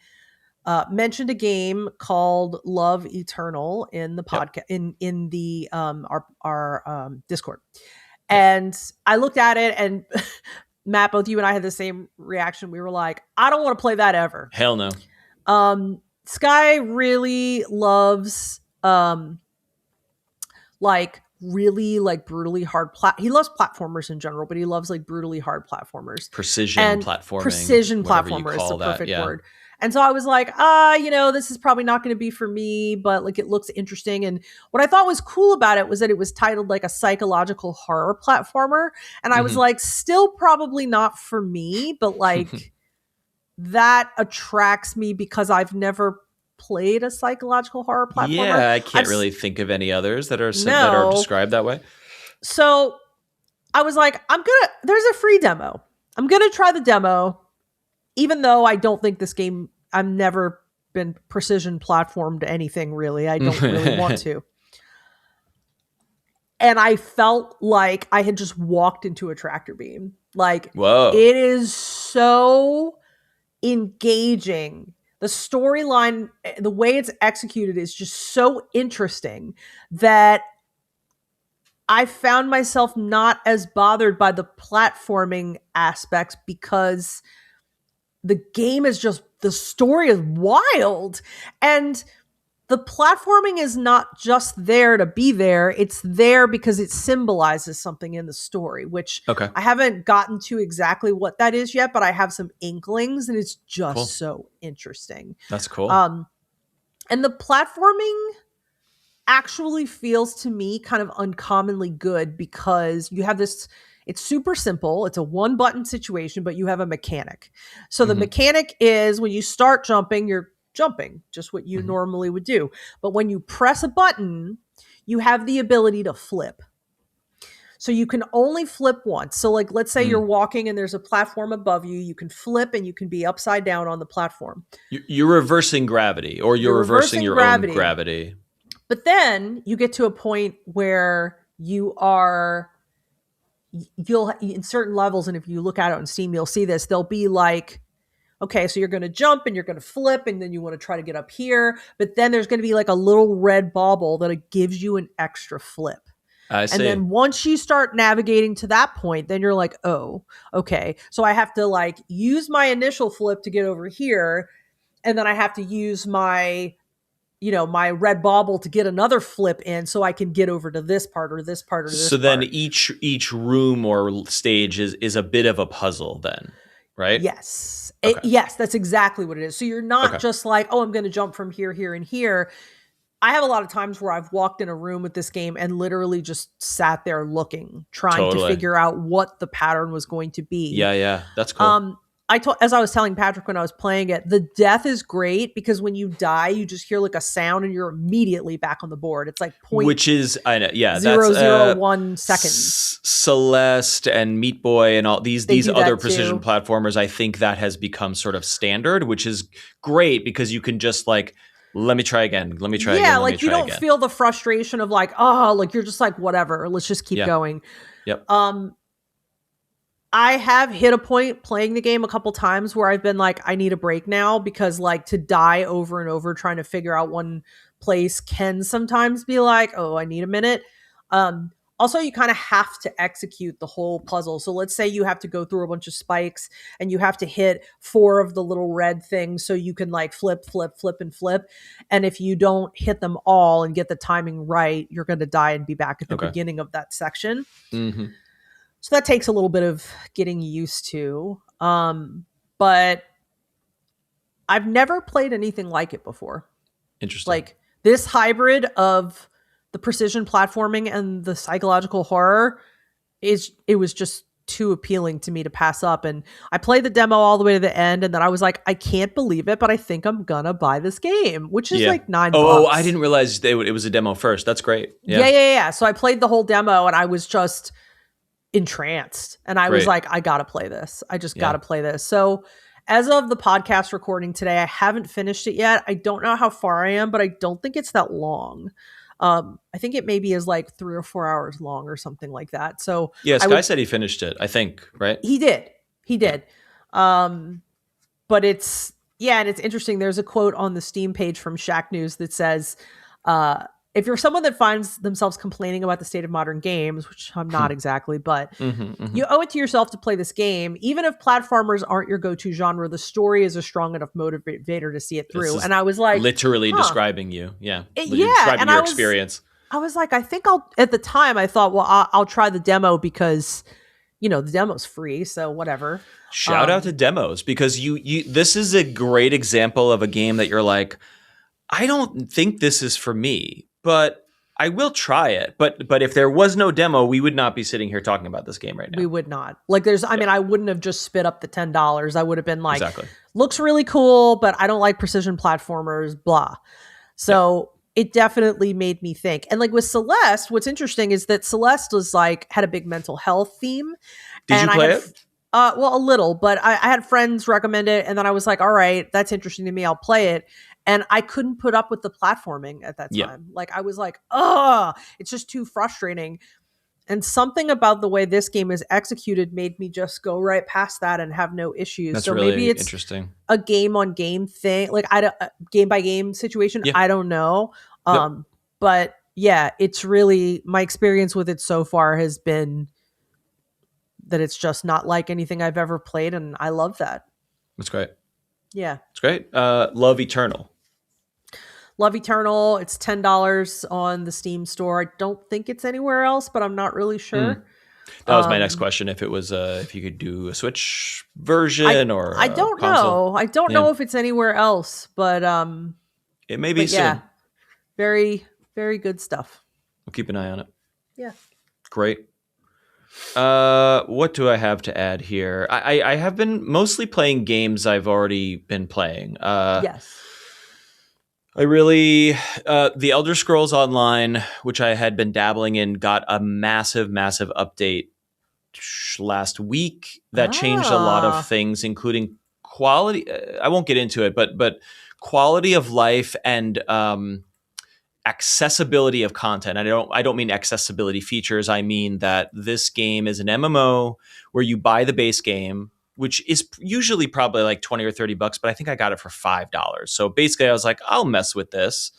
Speaker 2: mentioned a game called Love Eternal in the podcast in the our Discord, and I looked at it, and Matt, both you and I had the same reaction. We were like, I don't want to play that ever.
Speaker 1: Hell no.
Speaker 2: Sky really loves really brutally hard he loves platformers in general, but he loves brutally hard platformers.
Speaker 1: Precision platformers
Speaker 2: is the perfect word. And so I was like, this is probably not going to be for me, but it looks interesting. And what I thought was cool about it was that it was titled a psychological horror platformer. And I was like, still probably not for me, but that attracts me because I've never played a psychological horror platformer.
Speaker 1: Yeah, I can't really think of any others that are described that way.
Speaker 2: So I was like, there's a free demo. I'm going to try the demo, even though I don't think this game, I've never been precision platformed anything really. I don't really want to. And I felt like I had just walked into a tractor beam.
Speaker 1: Whoa.
Speaker 2: It is so engaging. The storyline, the way it's executed is just so interesting that I found myself not as bothered by the platforming aspects because the game is just, the story is wild. And the platforming is not just there to be there. It's there because it symbolizes something in the story, which I haven't gotten to exactly what that is yet, but I have some inklings, and it's just so interesting.
Speaker 1: That's cool.
Speaker 2: And the platforming actually feels to me kind of uncommonly good because you have this, it's super simple. It's a one button situation, but you have a mechanic. So the mechanic is when you start jumping, you're jumping, just what you normally would do. But when you press a button, you have the ability to flip. So you can only flip once. So let's say you're walking and there's a platform above you, you can flip and you can be upside down on the platform.
Speaker 1: You're reversing gravity, or you're reversing your own gravity.
Speaker 2: But then you get to a point where you'll in certain levels, and if you look at it on Steam, you'll see this, they'll be okay, so you're going to jump and you're going to flip, and then you want to try to get up here. But then there's going to be a little red bauble that it gives you an extra flip.
Speaker 1: I see.
Speaker 2: And then once you start navigating to that point, then you're like, oh, okay. So I have to use my initial flip to get over here. And then I have to use my red bauble to get another flip in so I can get over to this part or this part or this part.
Speaker 1: So then each room or stage is a bit of a puzzle then, right?
Speaker 2: Yes. Yes, that's exactly what it is. So you're not just I'm going to jump from here, here, and here. I have a lot of times where I've walked in a room with this game and literally just sat there looking, trying to figure out what the pattern was going to be.
Speaker 1: Yeah. That's cool.
Speaker 2: as I was telling Patrick when I was playing it, the death is great because when you die, you just hear like a sound and you're immediately back on the board. It's like
Speaker 1: Which is, I know, yeah,
Speaker 2: zero
Speaker 1: that's
Speaker 2: zero 1 seconds.
Speaker 1: Celeste and Meat Boy and all these other precision
Speaker 2: too.
Speaker 1: platformers. I think that has become sort of standard, which is great because you can just like, let me try again. Let me try again.
Speaker 2: Like you don't feel the frustration of like, oh, like you're just like, whatever, let's just keep going.
Speaker 1: Yep.
Speaker 2: I have hit a point playing the game a couple times where I've been like, I need a break now because like to die over and over trying to figure out one place can sometimes be like, oh, I need a minute. Also, you kind of have to execute the whole puzzle. So let's say you have to go through a bunch of spikes and you have to hit 4 of the little red things so you can like flip, flip, flip, and flip. And if you don't hit them all and get the timing right, you're going to die and be back at the beginning of that section.
Speaker 1: Mm-hmm.
Speaker 2: So that takes a little bit of getting used to. But I've never played anything like it before.
Speaker 1: Interesting.
Speaker 2: Like this hybrid of the precision platforming and the psychological horror it was just too appealing to me to pass up. And I played the demo all the way to the end, and then I was like, I can't believe it, but I think I'm gonna buy this game, which is like $9.
Speaker 1: Oh, I didn't realize it was a demo first. That's great.
Speaker 2: Yeah. So I played the whole demo, and I was just entranced, and I was like, I gotta play this. I just gotta play this. So as of the podcast recording today, I haven't finished it yet. I don't know how far I am, but I don't think it's that long. I think it maybe is like 3 or 4 hours long or something like that. So
Speaker 1: yeah, Sky said he finished it, I think, right?
Speaker 2: He did. But it's and it's interesting. There's a quote on the Steam page from Shack News that says, if you're someone that finds themselves complaining about the state of modern games, which I'm not exactly, but you owe it to yourself to play this game. Even if platformers aren't your go-to genre, the story is a strong enough motivator to see it through. And I was like,
Speaker 1: literally describing you. Describing
Speaker 2: and
Speaker 1: your experience.
Speaker 2: I was like, I think at the time I thought, well, I'll try the demo because, the demo's free. So whatever.
Speaker 1: Shout out to demos, because this is a great example of a game that you're like, I don't think this is for me, but I will try it. But if there was no demo, we would not be sitting here talking about this game right now.
Speaker 2: We would not. Like I wouldn't have just spit up the $10. I would have been like, looks really cool, but I don't like precision platformers, blah. So it definitely made me think. And like with Celeste, what's interesting is that Celeste was like, had a big mental health theme.
Speaker 1: Did you play it?
Speaker 2: Well, a little, but I had friends recommend it. And then I was like, all right, that's interesting to me. I'll play it. And I couldn't put up with the platforming at that time. Like I was like, it's just too frustrating. And something about the way this game is executed made me just go right past that and have no issues.
Speaker 1: That's
Speaker 2: so
Speaker 1: really
Speaker 2: maybe it's
Speaker 1: interesting.
Speaker 2: A game on game thing, like a game by game situation.
Speaker 1: Yeah.
Speaker 2: I don't know. But yeah, it's really, my experience with it so far has been that it's just not like anything I've ever played. And I love that.
Speaker 1: That's great.
Speaker 2: Yeah.
Speaker 1: It's great. Love Eternal.
Speaker 2: Love Eternal. It's $10 on the Steam store. I don't think it's anywhere else, but I'm not really sure.
Speaker 1: That was my next question. If it was, if you could do a Switch version or
Speaker 2: I don't
Speaker 1: console.
Speaker 2: know. I don't know if it's anywhere else, but
Speaker 1: it may be soon.
Speaker 2: Yeah, very, very good stuff.
Speaker 1: We'll keep an eye on it.
Speaker 2: Yeah.
Speaker 1: Great. What do I have to add here? I have been mostly playing games I've already been playing.
Speaker 2: Yes.
Speaker 1: I really, the Elder Scrolls Online, which I had been dabbling in, got a massive, massive update last week that changed a lot of things, including quality. I won't get into it, but quality of life and accessibility of content. I don't mean accessibility features. I mean that this game is an MMO where you buy the base game, which is usually probably like 20 or 30 bucks, but I think I got it for $5. So basically I was like, I'll mess with this.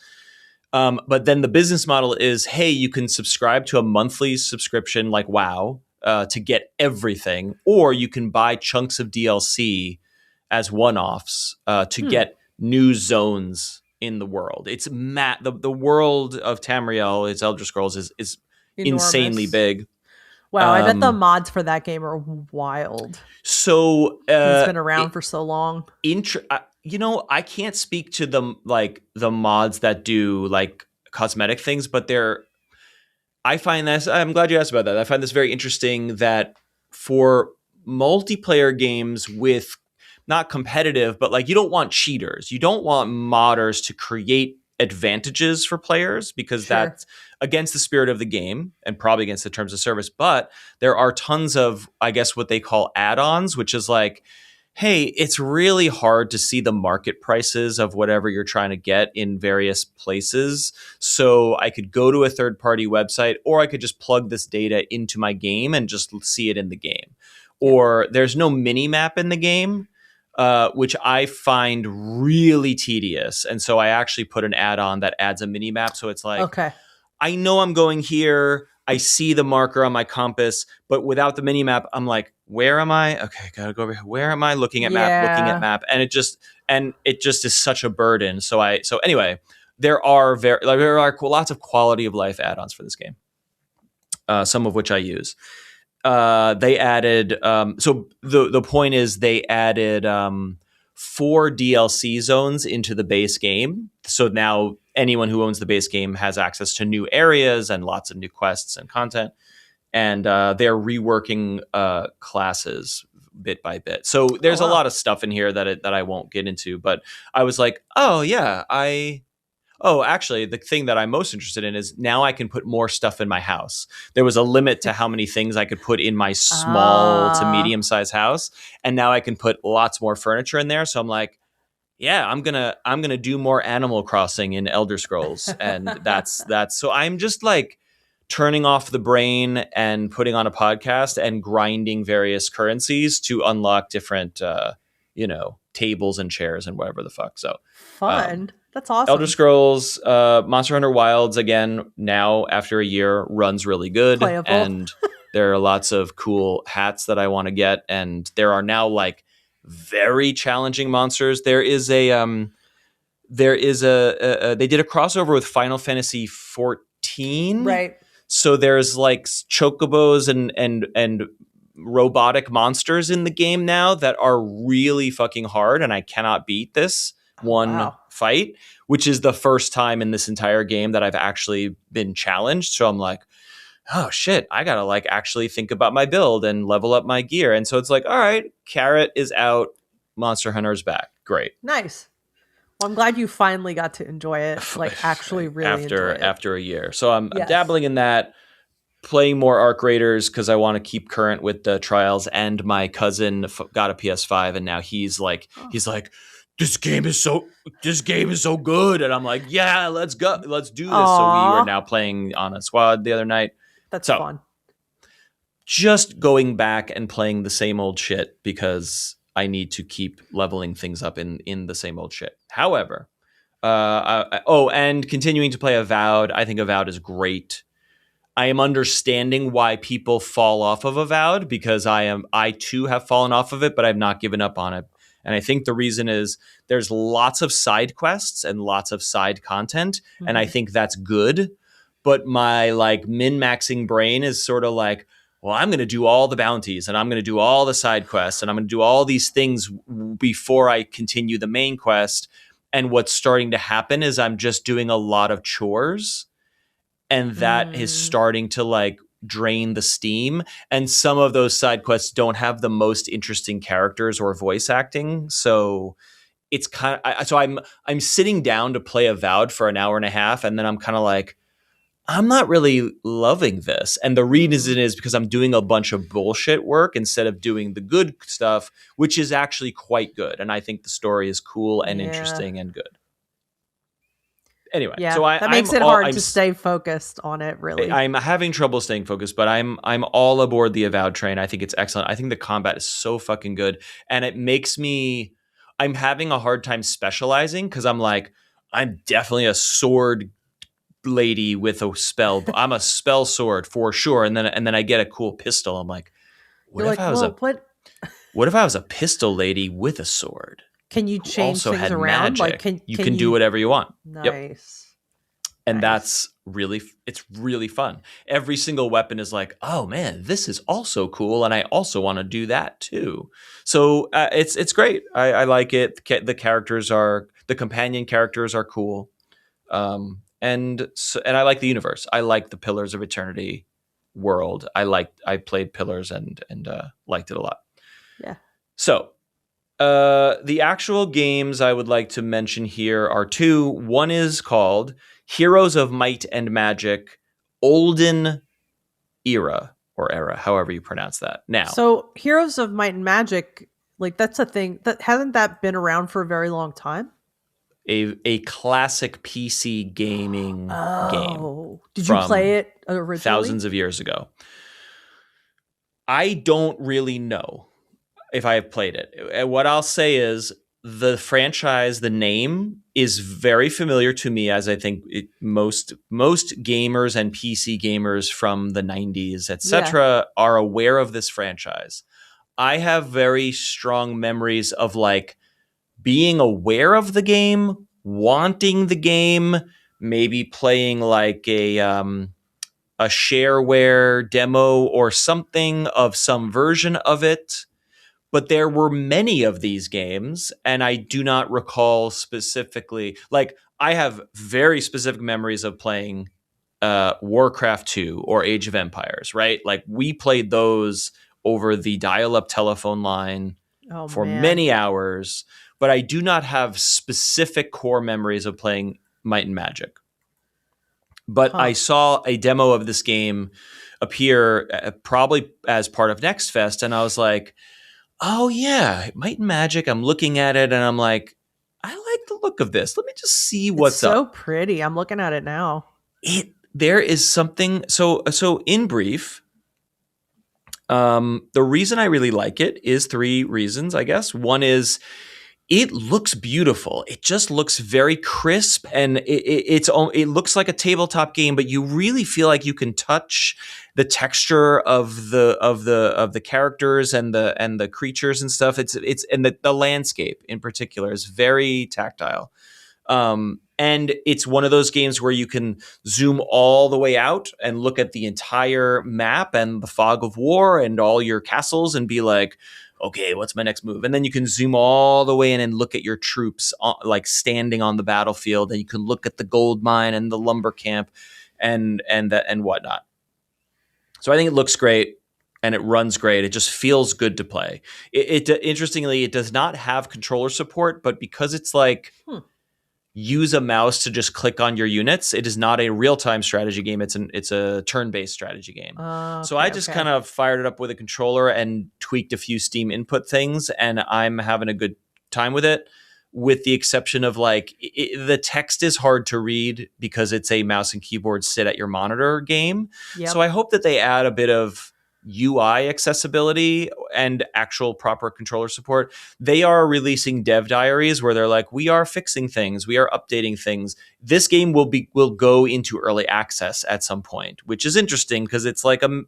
Speaker 1: But then the business model is, hey, you can subscribe to a monthly subscription like WoW to get everything, or you can buy chunks of DLC as one-offs to get new zones in the world. It's the world of Tamriel, its Elder Scrolls is insanely big.
Speaker 2: Wow, I bet the mods for that game are wild.
Speaker 1: So
Speaker 2: it's been around for so long.
Speaker 1: I can't speak to the mods that do like cosmetic things, but I find this. I'm glad you asked about that. I find this very interesting that for multiplayer games with not competitive, but like you don't want cheaters. You don't want modders to create advantages for players because
Speaker 2: Sure.
Speaker 1: that's against the spirit of the game and probably against the terms of service. But there are tons of, I guess, what they call add-ons, which is like, hey, it's really hard to see the market prices of whatever you're trying to get in various places. So I could go to a third-party website, or I could just plug this data into my game and just see it in the game. Or there's no mini map in the game, which I find really tedious. And so I actually put an add-on that adds a mini map. So it's like,
Speaker 2: Okay.
Speaker 1: I know I'm going here. I see the marker on my compass, but without the mini map, I'm like, where am I? Okay, gotta go over here. Where am I? Looking at map, looking at map, and it just is such a burden. So anyway, there are lots of quality of life add-ons for this game, some of which I use. They added so the point is they added 4 DLC zones into the base game. So now anyone who owns the base game has access to new areas and lots of new quests and content. And they're reworking classes bit by bit. So there's a lot of stuff in here that I won't get into. But I was like, oh yeah, actually, the thing that I'm most interested in is now I can put more stuff in my house. There was a limit to how many things I could put in my small to medium-sized house, and now I can put lots more furniture in there. So I'm like, yeah, I'm gonna do more Animal Crossing in Elder Scrolls, and that's so I'm just like turning off the brain and putting on a podcast and grinding various currencies to unlock different tables and chairs and whatever the fuck. So
Speaker 2: fun. That's awesome.
Speaker 1: Elder Scrolls, Monster Hunter Wilds, again, now after a year, runs really good.
Speaker 2: Playable.
Speaker 1: And there are lots of cool hats that I want to get. And there are now like very challenging monsters. They did a crossover with Final Fantasy 14.
Speaker 2: Right.
Speaker 1: So there's like chocobos and robotic monsters in the game now that are really fucking hard. And I cannot beat this one fight, which is the first time in this entire game that I've actually been challenged. So I'm like, oh shit, I gotta like actually think about my build and level up my gear. And so it's like, all right, Carrot is out, Monster Hunter's back. Great.
Speaker 2: Nice. Well, I'm glad you finally got to enjoy it, like actually really enjoy it.
Speaker 1: After a year. So I'm dabbling in that, playing more Arc Raiders because I want to keep current with the trials. And my cousin got a PS5, and now he's like, this game is so good. And I'm like, yeah, let's go. Let's do this.
Speaker 2: Aww.
Speaker 1: So we were now playing on a squad the other night.
Speaker 2: That's fun.
Speaker 1: Just going back and playing the same old shit because I need to keep leveling things up in the same old shit. However, and continuing to play Avowed. I think Avowed is great. I am understanding why people fall off of Avowed because I too have fallen off of it, but I've not given up on it. And I think the reason is there's lots of side quests and lots of side content. Mm-hmm. And I think that's good. But my like min-maxing brain is sort of like, well, I'm going to do all the bounties and I'm going to do all the side quests and I'm going to do all these things before I continue the main quest. And what's starting to happen is I'm just doing a lot of chores. And that is starting to like drain the steam, and some of those side quests don't have the most interesting characters or voice acting, so it's kind of so I'm sitting down to play Avowed for an hour and a half, and then I'm kind of like, I'm not really loving this. And the reason is because I'm doing a bunch of bullshit work instead of doing the good stuff, which is actually quite good, and I think the story is cool and interesting and good. Anyway, so
Speaker 2: that makes it hard to stay focused on it, really.
Speaker 1: I'm having trouble staying focused, but I'm all aboard the Avowed train. I think it's excellent. I think the combat is so fucking good. And it makes I'm having a hard time specializing because I'm like, I'm definitely a sword lady with a spell. I'm a spell sword for sure. And then I get a cool pistol. I'm like, what if I was a pistol lady with a sword?
Speaker 2: Can you change things around?
Speaker 1: Magic. Like, you can do whatever you want.
Speaker 2: Nice.
Speaker 1: Yep. And that's it's really fun. Every single weapon is like, oh man, this is also cool, and I also want to do that too. So it's great. I like it. The companion characters are cool, and I like the universe. I like the Pillars of Eternity world. I played Pillars and liked it a lot.
Speaker 2: Yeah.
Speaker 1: So The actual games I would like to mention here are two. One is called Heroes of Might and Magic Olden Era or Era, however you pronounce that. Now,
Speaker 2: So Heroes of Might and Magic, like that's a thing that hasn't that been around for a very long time?
Speaker 1: a classic PC gaming game
Speaker 2: Oh, did you
Speaker 1: from
Speaker 2: play it originally?
Speaker 1: thousands of years ago. I don't really know if I have played it. What I'll say is the franchise, the name is very familiar to me, as I think most gamers and PC gamers from the 90s, etc., are aware of this franchise. I have very strong memories of like being aware of the game, wanting the game, maybe playing like a shareware demo or something of some version of it. But there were many of these games, and I do not recall specifically. Like, I have very specific memories of playing Warcraft 2 or Age of Empires, right? Like, we played those over the dial-up telephone line for
Speaker 2: Man.
Speaker 1: many hours, but I do not have specific core memories of playing Might and Magic. But I saw a demo of this game appear probably as part of Next Fest, and I was like, oh yeah, Might and Magic. I'm looking at it and I'm like, I like the look of this. Let me just see what's
Speaker 2: so
Speaker 1: up.
Speaker 2: Pretty. I'm looking at it now.
Speaker 1: There is something. So in brief, the reason I really like it is three reasons, I guess. One is it looks beautiful. It just looks very crisp, and it looks like a tabletop game, but you really feel like you can touch the texture of the characters and the creatures and stuff. It's and the landscape in particular is very tactile. And it's one of those games where you can zoom all the way out and look at the entire map and the fog of war and all your castles and be like, okay, what's my next move? And then you can zoom all the way in and look at your troops like standing on the battlefield, and you can look at the gold mine and the lumber camp and whatnot. So I think it looks great and it runs great. It just feels good to play. Interestingly, it does not have controller support, but because it's like use a mouse to just click on your units, it is not a real-time strategy game. It's a turn-based strategy game. So I just kind of fired it up with a controller and tweaked a few Steam input things, and I'm having a good time with it, with the exception of like the text is hard to read because it's a mouse and keyboard sit at your monitor game. Yep. So I hope that they add a bit of UI accessibility and actual proper controller support. They are releasing dev diaries where they're like, we are fixing things, we are updating things. This game will go into early access at some point, which is interesting because it's like a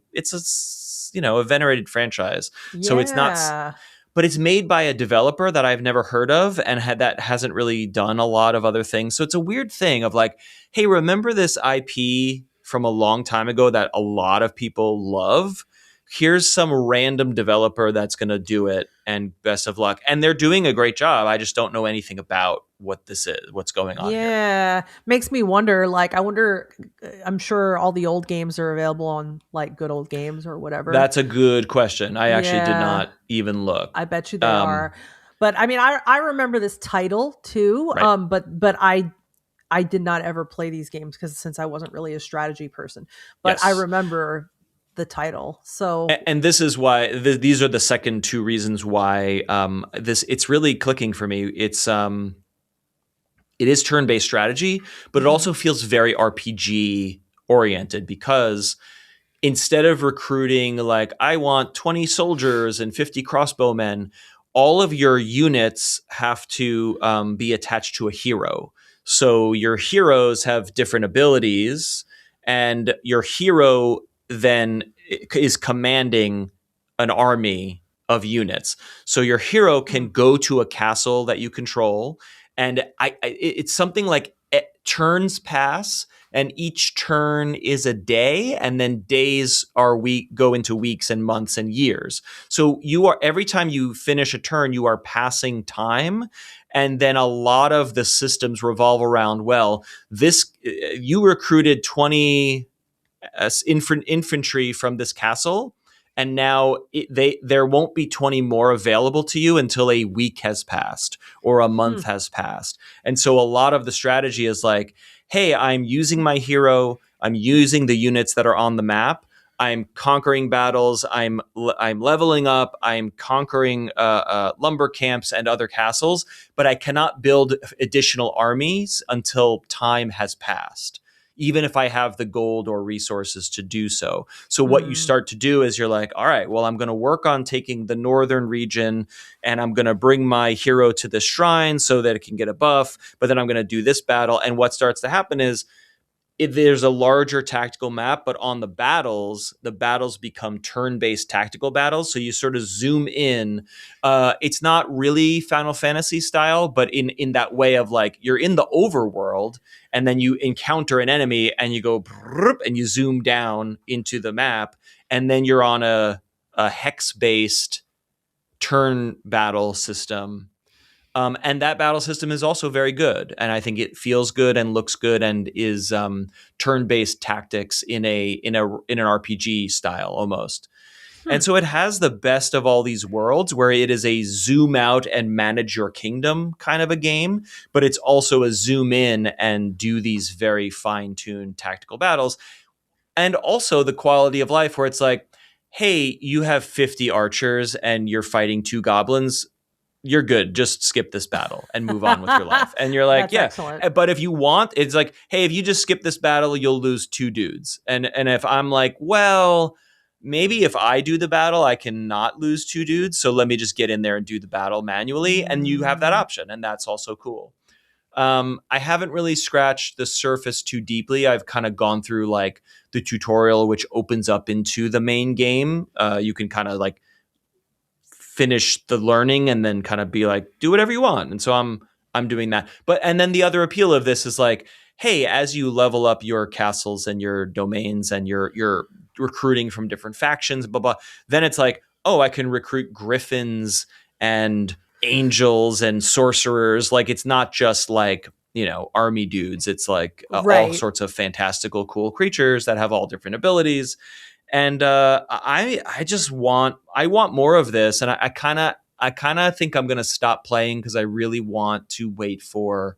Speaker 1: venerated franchise. Yeah. So it's not, but it's made by a developer that I've never heard of and that hasn't really done a lot of other things. So it's a weird thing of like, hey, remember this IP from a long time ago that a lot of people love? Here's some random developer that's going to do it, and best of luck. And they're doing a great job. I just don't know anything about what this is, what's going on here.
Speaker 2: Makes me wonder, like, I'm sure all the old games are available on like Good Old Games or whatever.
Speaker 1: That's a good question. I actually did not even look.
Speaker 2: I bet you they are. But I mean, I remember this title too. Right. But I did not ever play these games since I wasn't really a strategy person. But yes. I remember the title. So
Speaker 1: and this is why these are the second two reasons why it's really clicking for me. It is turn-based strategy, but it also feels very RPG oriented, because instead of recruiting like I want 20 soldiers and 50 crossbowmen, all of your units have to be attached to a hero. So your heroes have different abilities, and your hero then is commanding an army of units. So your hero can go to a castle that you control, and it's something like turns pass, and each turn is a day, and then days go into weeks and months and years. So every time you finish a turn, you are passing time. And then a lot of the systems revolve around, well, you recruited 20 infantry from this castle, and now there won't be 20 more available to you until a week has passed or a month has passed. And so a lot of the strategy is like, hey, I'm using my hero, I'm using the units that are on the map, I'm conquering battles, I'm leveling up, I'm conquering lumber camps and other castles, but I cannot build additional armies until time has passed, even if I have the gold or resources to do so. So what you start to do is you're like, all right, well, I'm going to work on taking the northern region, and I'm going to bring my hero to the shrine so that it can get a buff, but then I'm going to do this battle. And what starts to happen is, there's a larger tactical map, but on the battles become turn-based tactical battles. So you sort of zoom in. It's not really Final Fantasy style, but in that way of like, you're in the overworld and then you encounter an enemy and you go and you zoom down into the map, and then you're on a hex-based turn battle system. And that battle system is also very good, and I think it feels good and looks good and is turn-based tactics in an RPG style almost. And so it has the best of all these worlds, where it is a zoom out and manage your kingdom kind of a game, but it's also a zoom in and do these very fine-tuned tactical battles. And also the quality of life, where it's like, hey, you have 50 archers and you're fighting 2 goblins, you're good. Just skip this battle and move on with your life. And you're like,
Speaker 2: That's
Speaker 1: yeah.
Speaker 2: excellent.
Speaker 1: But if you want, it's like, hey, if you just skip this battle, you'll lose 2 dudes. And if I'm like, well, maybe if I do the battle, I cannot lose 2 dudes. So let me just get in there and do the battle manually. And you have that option. And that's also cool. I haven't really scratched the surface too deeply. I've kind of gone through like the tutorial, which opens up into the main game. You can kind of like finish the learning and then kind of be like, do whatever you want. And so I'm doing that. But and then the other appeal of this is like, hey, as you level up your castles and your domains and you're recruiting from different factions, blah blah, then it's like, oh, I can recruit griffins and angels and sorcerers. Like, it's not just like, army dudes. It's like all
Speaker 2: Right.
Speaker 1: sorts of fantastical, cool creatures that have all different abilities. And I just want more of this, and I kind of think I'm gonna stop playing because I really want to wait for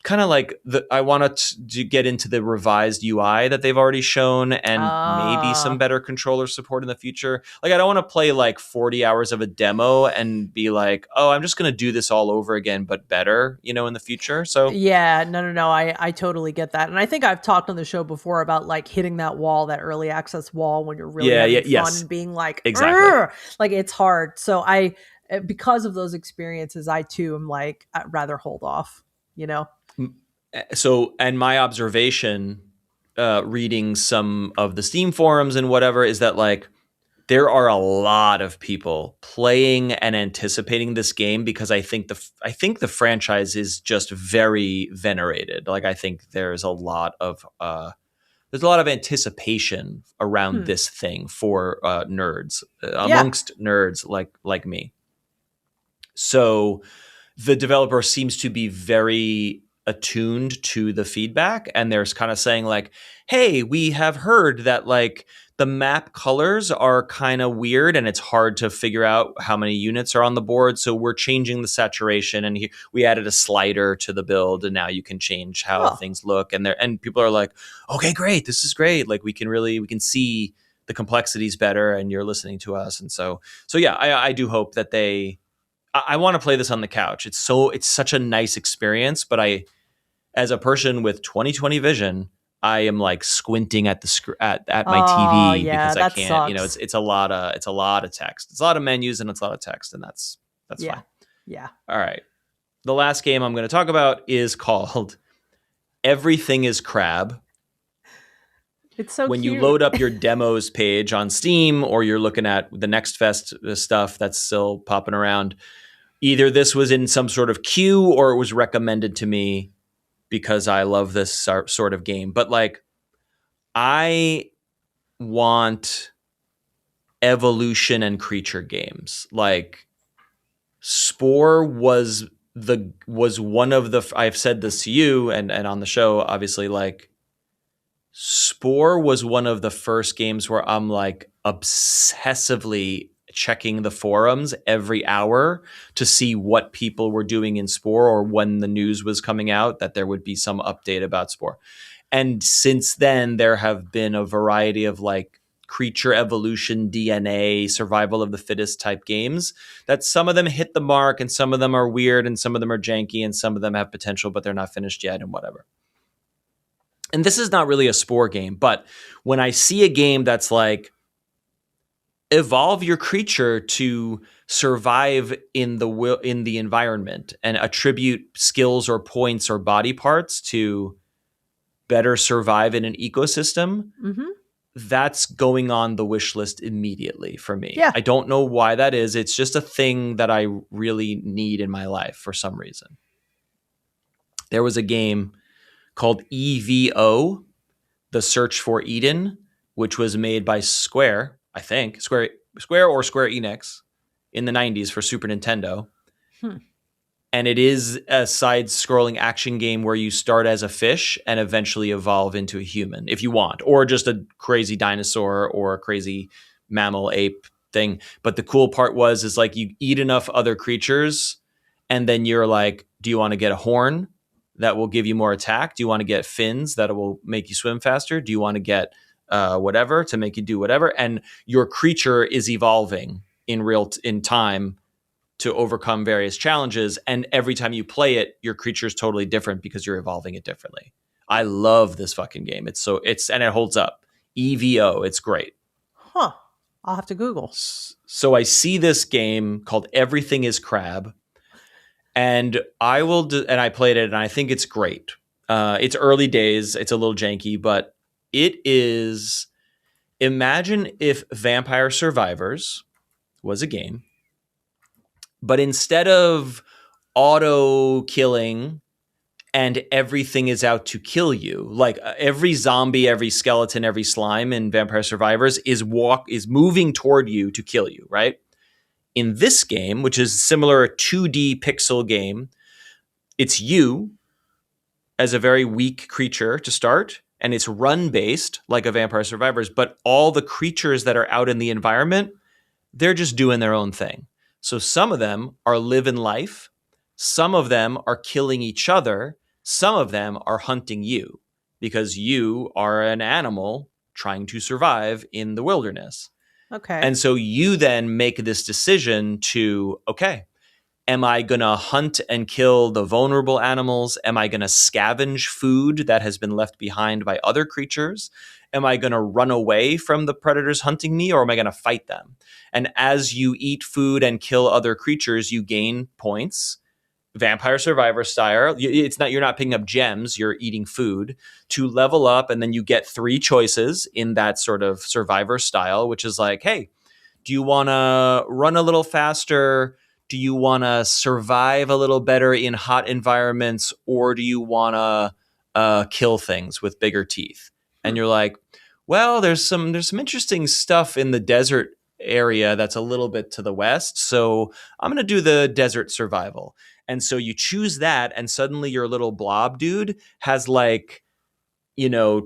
Speaker 1: kind of like I want to get into the revised UI that they've already shown, and maybe some better controller support in the future. Like, I don't want to play like 40 hours of a demo and be like, oh, I'm just going to do this all over again, but better, in the future. So
Speaker 2: Yeah, no. I totally get that. And I think I've talked on the show before about like hitting that wall, that early access wall, when you're really having fun and being like,
Speaker 1: exactly.
Speaker 2: "Arr!" Like, it's hard. So because of those experiences, I too am like, I'd rather hold off,
Speaker 1: So, and my observation, reading some of the Steam forums and whatever, is that like there are a lot of people playing and anticipating this game because I think the franchise is just very venerated. Like, I think there's a lot of anticipation around this thing for nerds, amongst nerds like me. So the developer seems to be very attuned to the feedback, and there's kind of saying like, hey, we have heard that like the map colors are kind of weird and it's hard to figure out how many units are on the board, so we're changing the saturation, and we added a slider to the build, and now you can change how things look, and people are like, okay, great, this is great, like we can see the complexities better, and you're listening to us. And so yeah, I do hope that I want to play this on the couch. It's such a nice experience, but as a person with 20/20 vision, I am like squinting at at my TV because I can't.
Speaker 2: Sucks.
Speaker 1: It's a lot of text. It's a lot of menus and it's a lot of text, and that's fine.
Speaker 2: Yeah.
Speaker 1: All right. The last game I'm going to talk about is called Everything is Crab.
Speaker 2: It's so
Speaker 1: when
Speaker 2: cute.
Speaker 1: You load up your demos page on Steam, or you're looking at the Next Fest stuff that's still popping around, either this was in some sort of queue or it was recommended to me because I love this sort of game. But like, I want evolution and creature games. Like, Spore was one of the, I've said this to you and on the show, obviously, like, Spore was one of the first games where I'm like obsessively checking the forums every hour to see what people were doing in Spore, or when the news was coming out that there would be some update about Spore. And since then, there have been a variety of like creature evolution, DNA, survival of the fittest type games that some of them hit the mark and some of them are weird and some of them are janky and some of them have potential, but they're not finished yet and whatever. And this is not really a Spore game, but when I see a game that's like, evolve your creature to survive in the environment and attribute skills or points or body parts to better survive in an ecosystem, that's going on the wish list immediately for me.
Speaker 2: Yeah.
Speaker 1: I don't know why that is. It's just a thing that I really need in my life for some reason. There was a game called EVO, The Search for Eden, which was made by Square, I think, Square or Square Enix in the 90s for Super Nintendo. And it is a side-scrolling action game where you start as a fish and eventually evolve into a human, if you want, or just a crazy dinosaur or a crazy mammal ape thing. But the cool part is like you eat enough other creatures, and then you're like, do you want to get a horn that will give you more attack? Do you want to get fins that will make you swim faster? Do you want to get whatever to make you do whatever? And your creature is evolving in time to overcome various challenges. And every time you play it, your creature is totally different because you're evolving it differently. I love this fucking game. And it holds up. EVO, it's great.
Speaker 2: Huh. I'll have to Google.
Speaker 1: So I see this game called Everything is Crab, and I played it, and I think it's great. It's early days. It's a little janky, but it is. Imagine if Vampire Survivors was a game, but instead of auto killing and everything is out to kill you, like every zombie, every skeleton, every slime in Vampire Survivors is moving toward you to kill you, right? In this game, which is similar, a 2D pixel game, it's you as a very weak creature to start, and it's run-based like a Vampire Survivors, but all the creatures that are out in the environment, they're just doing their own thing. So some of them are living life, some of them are killing each other, some of them are hunting you because you are an animal trying to survive in the wilderness.
Speaker 2: Okay.
Speaker 1: And so you then make this decision to, okay, am I going to hunt and kill the vulnerable animals? Am I going to scavenge food that has been left behind by other creatures? Am I going to run away from the predators hunting me, or am I going to fight them? And as you eat food and kill other creatures, you gain points. Vampire Survivor style. You're not picking up gems, you're eating food to level up, and then you get 3 choices in that sort of Survivor style, which is like, hey, do you want to run a little faster? Do you want to survive a little better in hot environments, or do you want to kill things with bigger teeth? And you're like, well, there's some interesting stuff in the desert area that's a little bit to the west, so I'm going to do the desert survival. And so you choose that, and suddenly your little blob dude has like,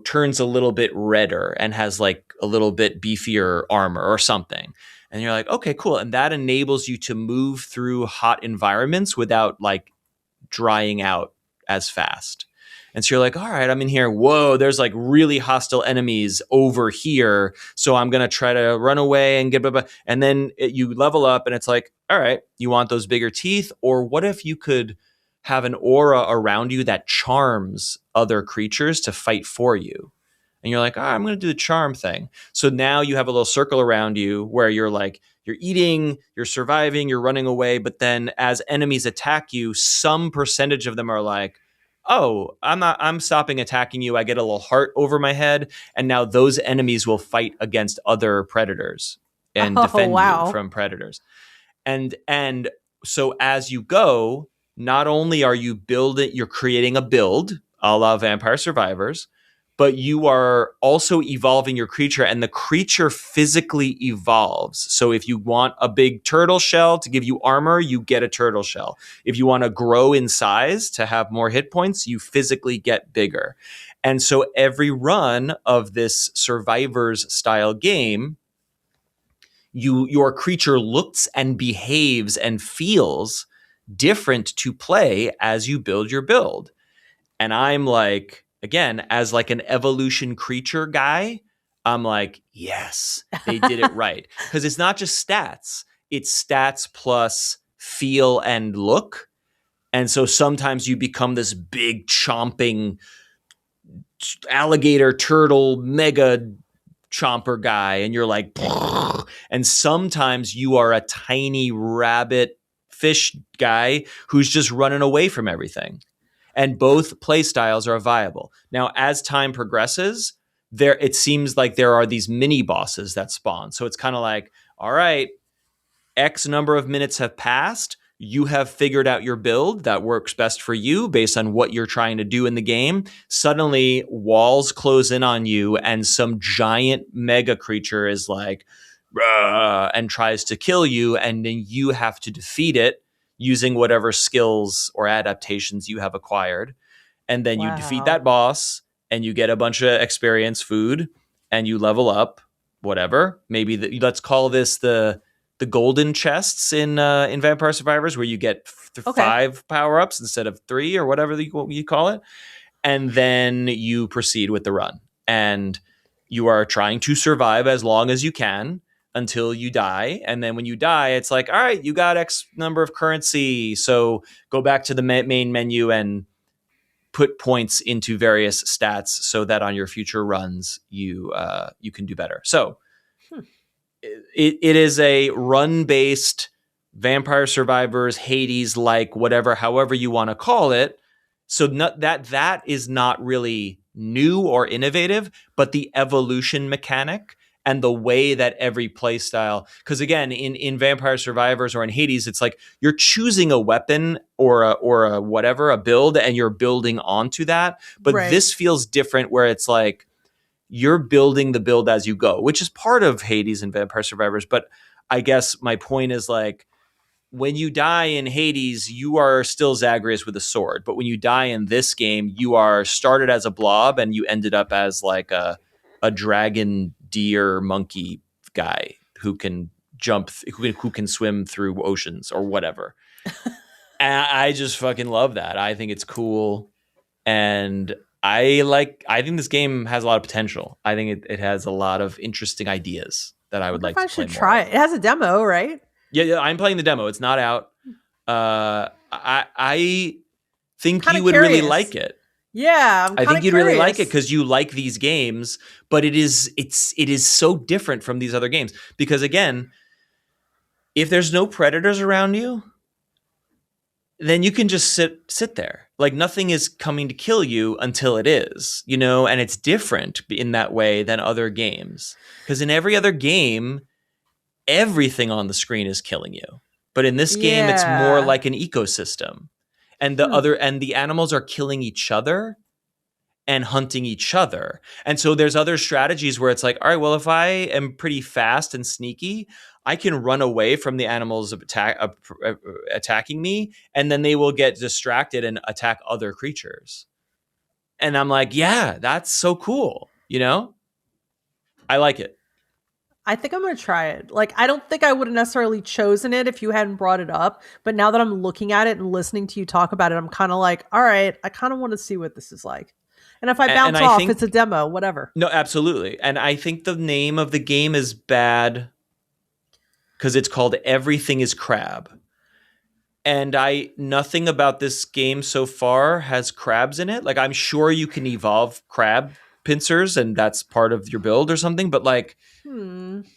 Speaker 1: turns a little bit redder and has like a little bit beefier armor or something. And you're like, okay, cool. And that enables you to move through hot environments without like drying out as fast. And so you're like, all right, I'm in here. Whoa, there's like really hostile enemies over here. So I'm going to try to run away and get, and then you level up and it's like, all right, you want those bigger teeth? Or what if you could have an aura around you that charms other creatures to fight for you? And you're like, I'm going to do the charm thing. So now you have a little circle around you where you're like, you're eating, you're surviving, you're running away. But then as enemies attack you, some percentage of them are like, oh, I'm stopping attacking you. I get a little heart over my head. And now those enemies will fight against other predators and defend you from predators. And so as you go, not only are you you're creating a build a la Vampire Survivors, but you are also evolving your creature, and the creature physically evolves. So if you want a big turtle shell to give you armor, you get a turtle shell. If you want to grow in size to have more hit points, you physically get bigger. And so every run of this survivors style game, your creature looks and behaves and feels different to play as you build your build. And I'm like, again, as like an evolution creature guy, I'm like, yes, they did it right. Because it's not just stats, it's stats plus feel and look. And so sometimes you become this big chomping alligator, turtle, mega chomper guy, and you're like, and sometimes you are a tiny rabbit fish guy who's just running away from everything. And both play styles are viable. Now, as time progresses, it seems like there are these mini bosses that spawn. So it's kind of like, all right, X number of minutes have passed. You have figured out your build that works best for you based on what you're trying to do in the game. Suddenly, walls close in on you, and some giant mega creature is like, "Rah," and tries to kill you, and then you have to defeat it using whatever skills or adaptations you have acquired. And then you defeat that boss, and you get a bunch of experience food, and you level up, whatever. Maybe let's call this the golden chests in Vampire Survivors, where you get 5 power-ups instead of 3 or whatever you call it. And then you proceed with the run. And you are trying to survive as long as you can until you die. And then when you die, it's like, all right, you got X number of currency. So go back to the main menu and put points into various stats so that on your future runs, you can do better. So it is a run-based Vampire Survivors, Hades-like, whatever, however you want to call it. So that is not really new or innovative, but the evolution mechanic and the way that every play style, because again, in Vampire Survivors or in Hades, it's like you're choosing a weapon or a whatever, a build, and you're building onto that. But this feels different, where it's like, you're building the build as you go, which is part of Hades and Vampire Survivors. But I guess my point is, like, when you die in Hades, you are still Zagreus with a sword. But when you die in this game, you are started as a blob and you ended up as like a dragon, deer, monkey guy who can jump, who can swim through oceans or whatever. And I just fucking love that. I think it's cool. And I think this game has a lot of potential. I think it has a lot of interesting ideas that I would like to play more. I should
Speaker 2: try it. It has a demo, right?
Speaker 1: Yeah, I'm playing the demo. It's not out. I think you would really like it.
Speaker 2: Yeah,
Speaker 1: I think you'd really like it because you like these games, but it is so different from these other games. Because again, if there's no predators around you, then you can just sit there. Like, nothing is coming to kill you until it is, and it's different in that way than other games. Because in every other game, everything on the screen is killing you. But in this game, it's more like an ecosystem. And the animals are killing each other and hunting each other. And so there's other strategies where it's like, all right, well, if I am pretty fast and sneaky, I can run away from the animals attacking me, and then they will get distracted and attack other creatures. And I'm like, yeah, that's so cool. I like it.
Speaker 2: I think I'm going to try it. Like, I don't think I would have necessarily chosen it if you hadn't brought it up. But now that I'm looking at it and listening to you talk about it, I'm kind of like, all right, I kind of want to see what this is like. And if I bounce off, it's a demo, whatever.
Speaker 1: No, absolutely. And I think the name of the game is bad because it's called Everything is Crab. And nothing about this game so far has crabs in it. Like, I'm sure you can evolve crab pincers and that's part of your build or something, but like,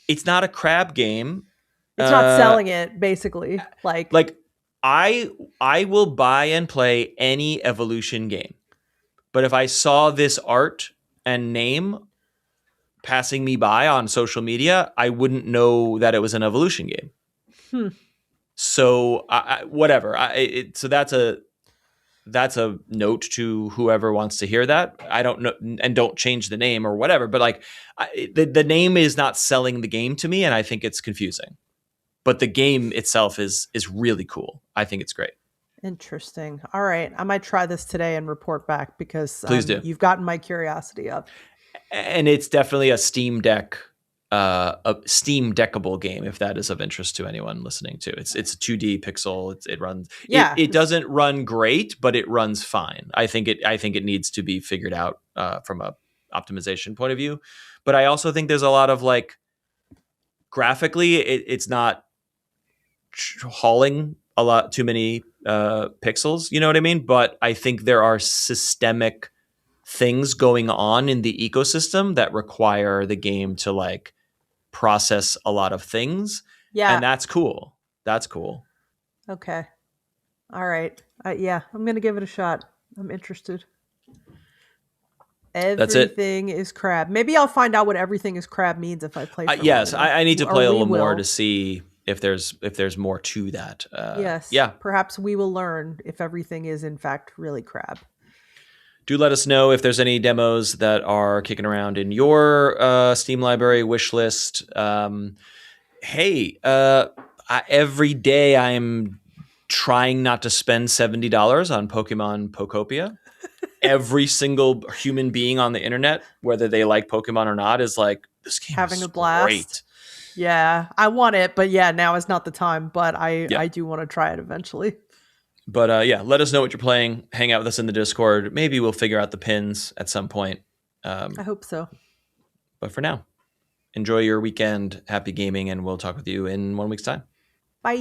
Speaker 1: it's not a crab game.
Speaker 2: It's not selling it, basically. Like
Speaker 1: I will buy and play any evolution game. But if I saw this art and name passing me by on social media, I wouldn't know that it was an evolution game. So whatever. So that's that's a note to whoever wants to hear that. I don't know, and don't change the name or whatever. But like, the name is not selling the game to me, and I think it's confusing. But the game itself is really cool. I think it's great.
Speaker 2: Interesting. All right, I might try this today and report back because
Speaker 1: Please do.
Speaker 2: you've gotten my curiosity up.
Speaker 1: And it's definitely a Steam Deckable game, if that is of interest to anyone listening to. It's a 2D pixel. It runs.
Speaker 2: Yeah.
Speaker 1: It doesn't run great, but it runs fine. I think it needs to be figured out from a optimization point of view. But I also think there's a lot of like graphically, it's not hauling a lot too many pixels. You know what I mean? But I think there are systemic things going on in the ecosystem that require the game to like process a lot of things.
Speaker 2: Yeah.
Speaker 1: And that's cool. That's cool.
Speaker 2: Okay. All right. Yeah, I'm going to give it a shot. I'm interested. Everything is crab. Maybe I'll find out what everything is crab means if I play.
Speaker 1: Yes, I need to play a little more to
Speaker 2: to
Speaker 1: see if there's more to that.
Speaker 2: Yes.
Speaker 1: Yeah.
Speaker 2: Perhaps we will learn if everything is in fact really crab.
Speaker 1: Do let us know if there's any demos that are kicking around in your Steam library wish list. Hey, every day I'm trying not to spend $70 on Pokemon Pokopia. Every single human being on the internet, whether they like Pokemon or not, is like, this game
Speaker 2: having
Speaker 1: is
Speaker 2: a blast.
Speaker 1: Great.
Speaker 2: Yeah, I want it, but yeah, now is not the time. But I do want to try it eventually.
Speaker 1: But yeah, let us know what you're playing. Hang out with us in the Discord. Maybe we'll figure out the pins at some point.
Speaker 2: I hope so.
Speaker 1: But for now, enjoy your weekend. Happy gaming, and we'll talk with you in 1 week's time.
Speaker 2: Bye.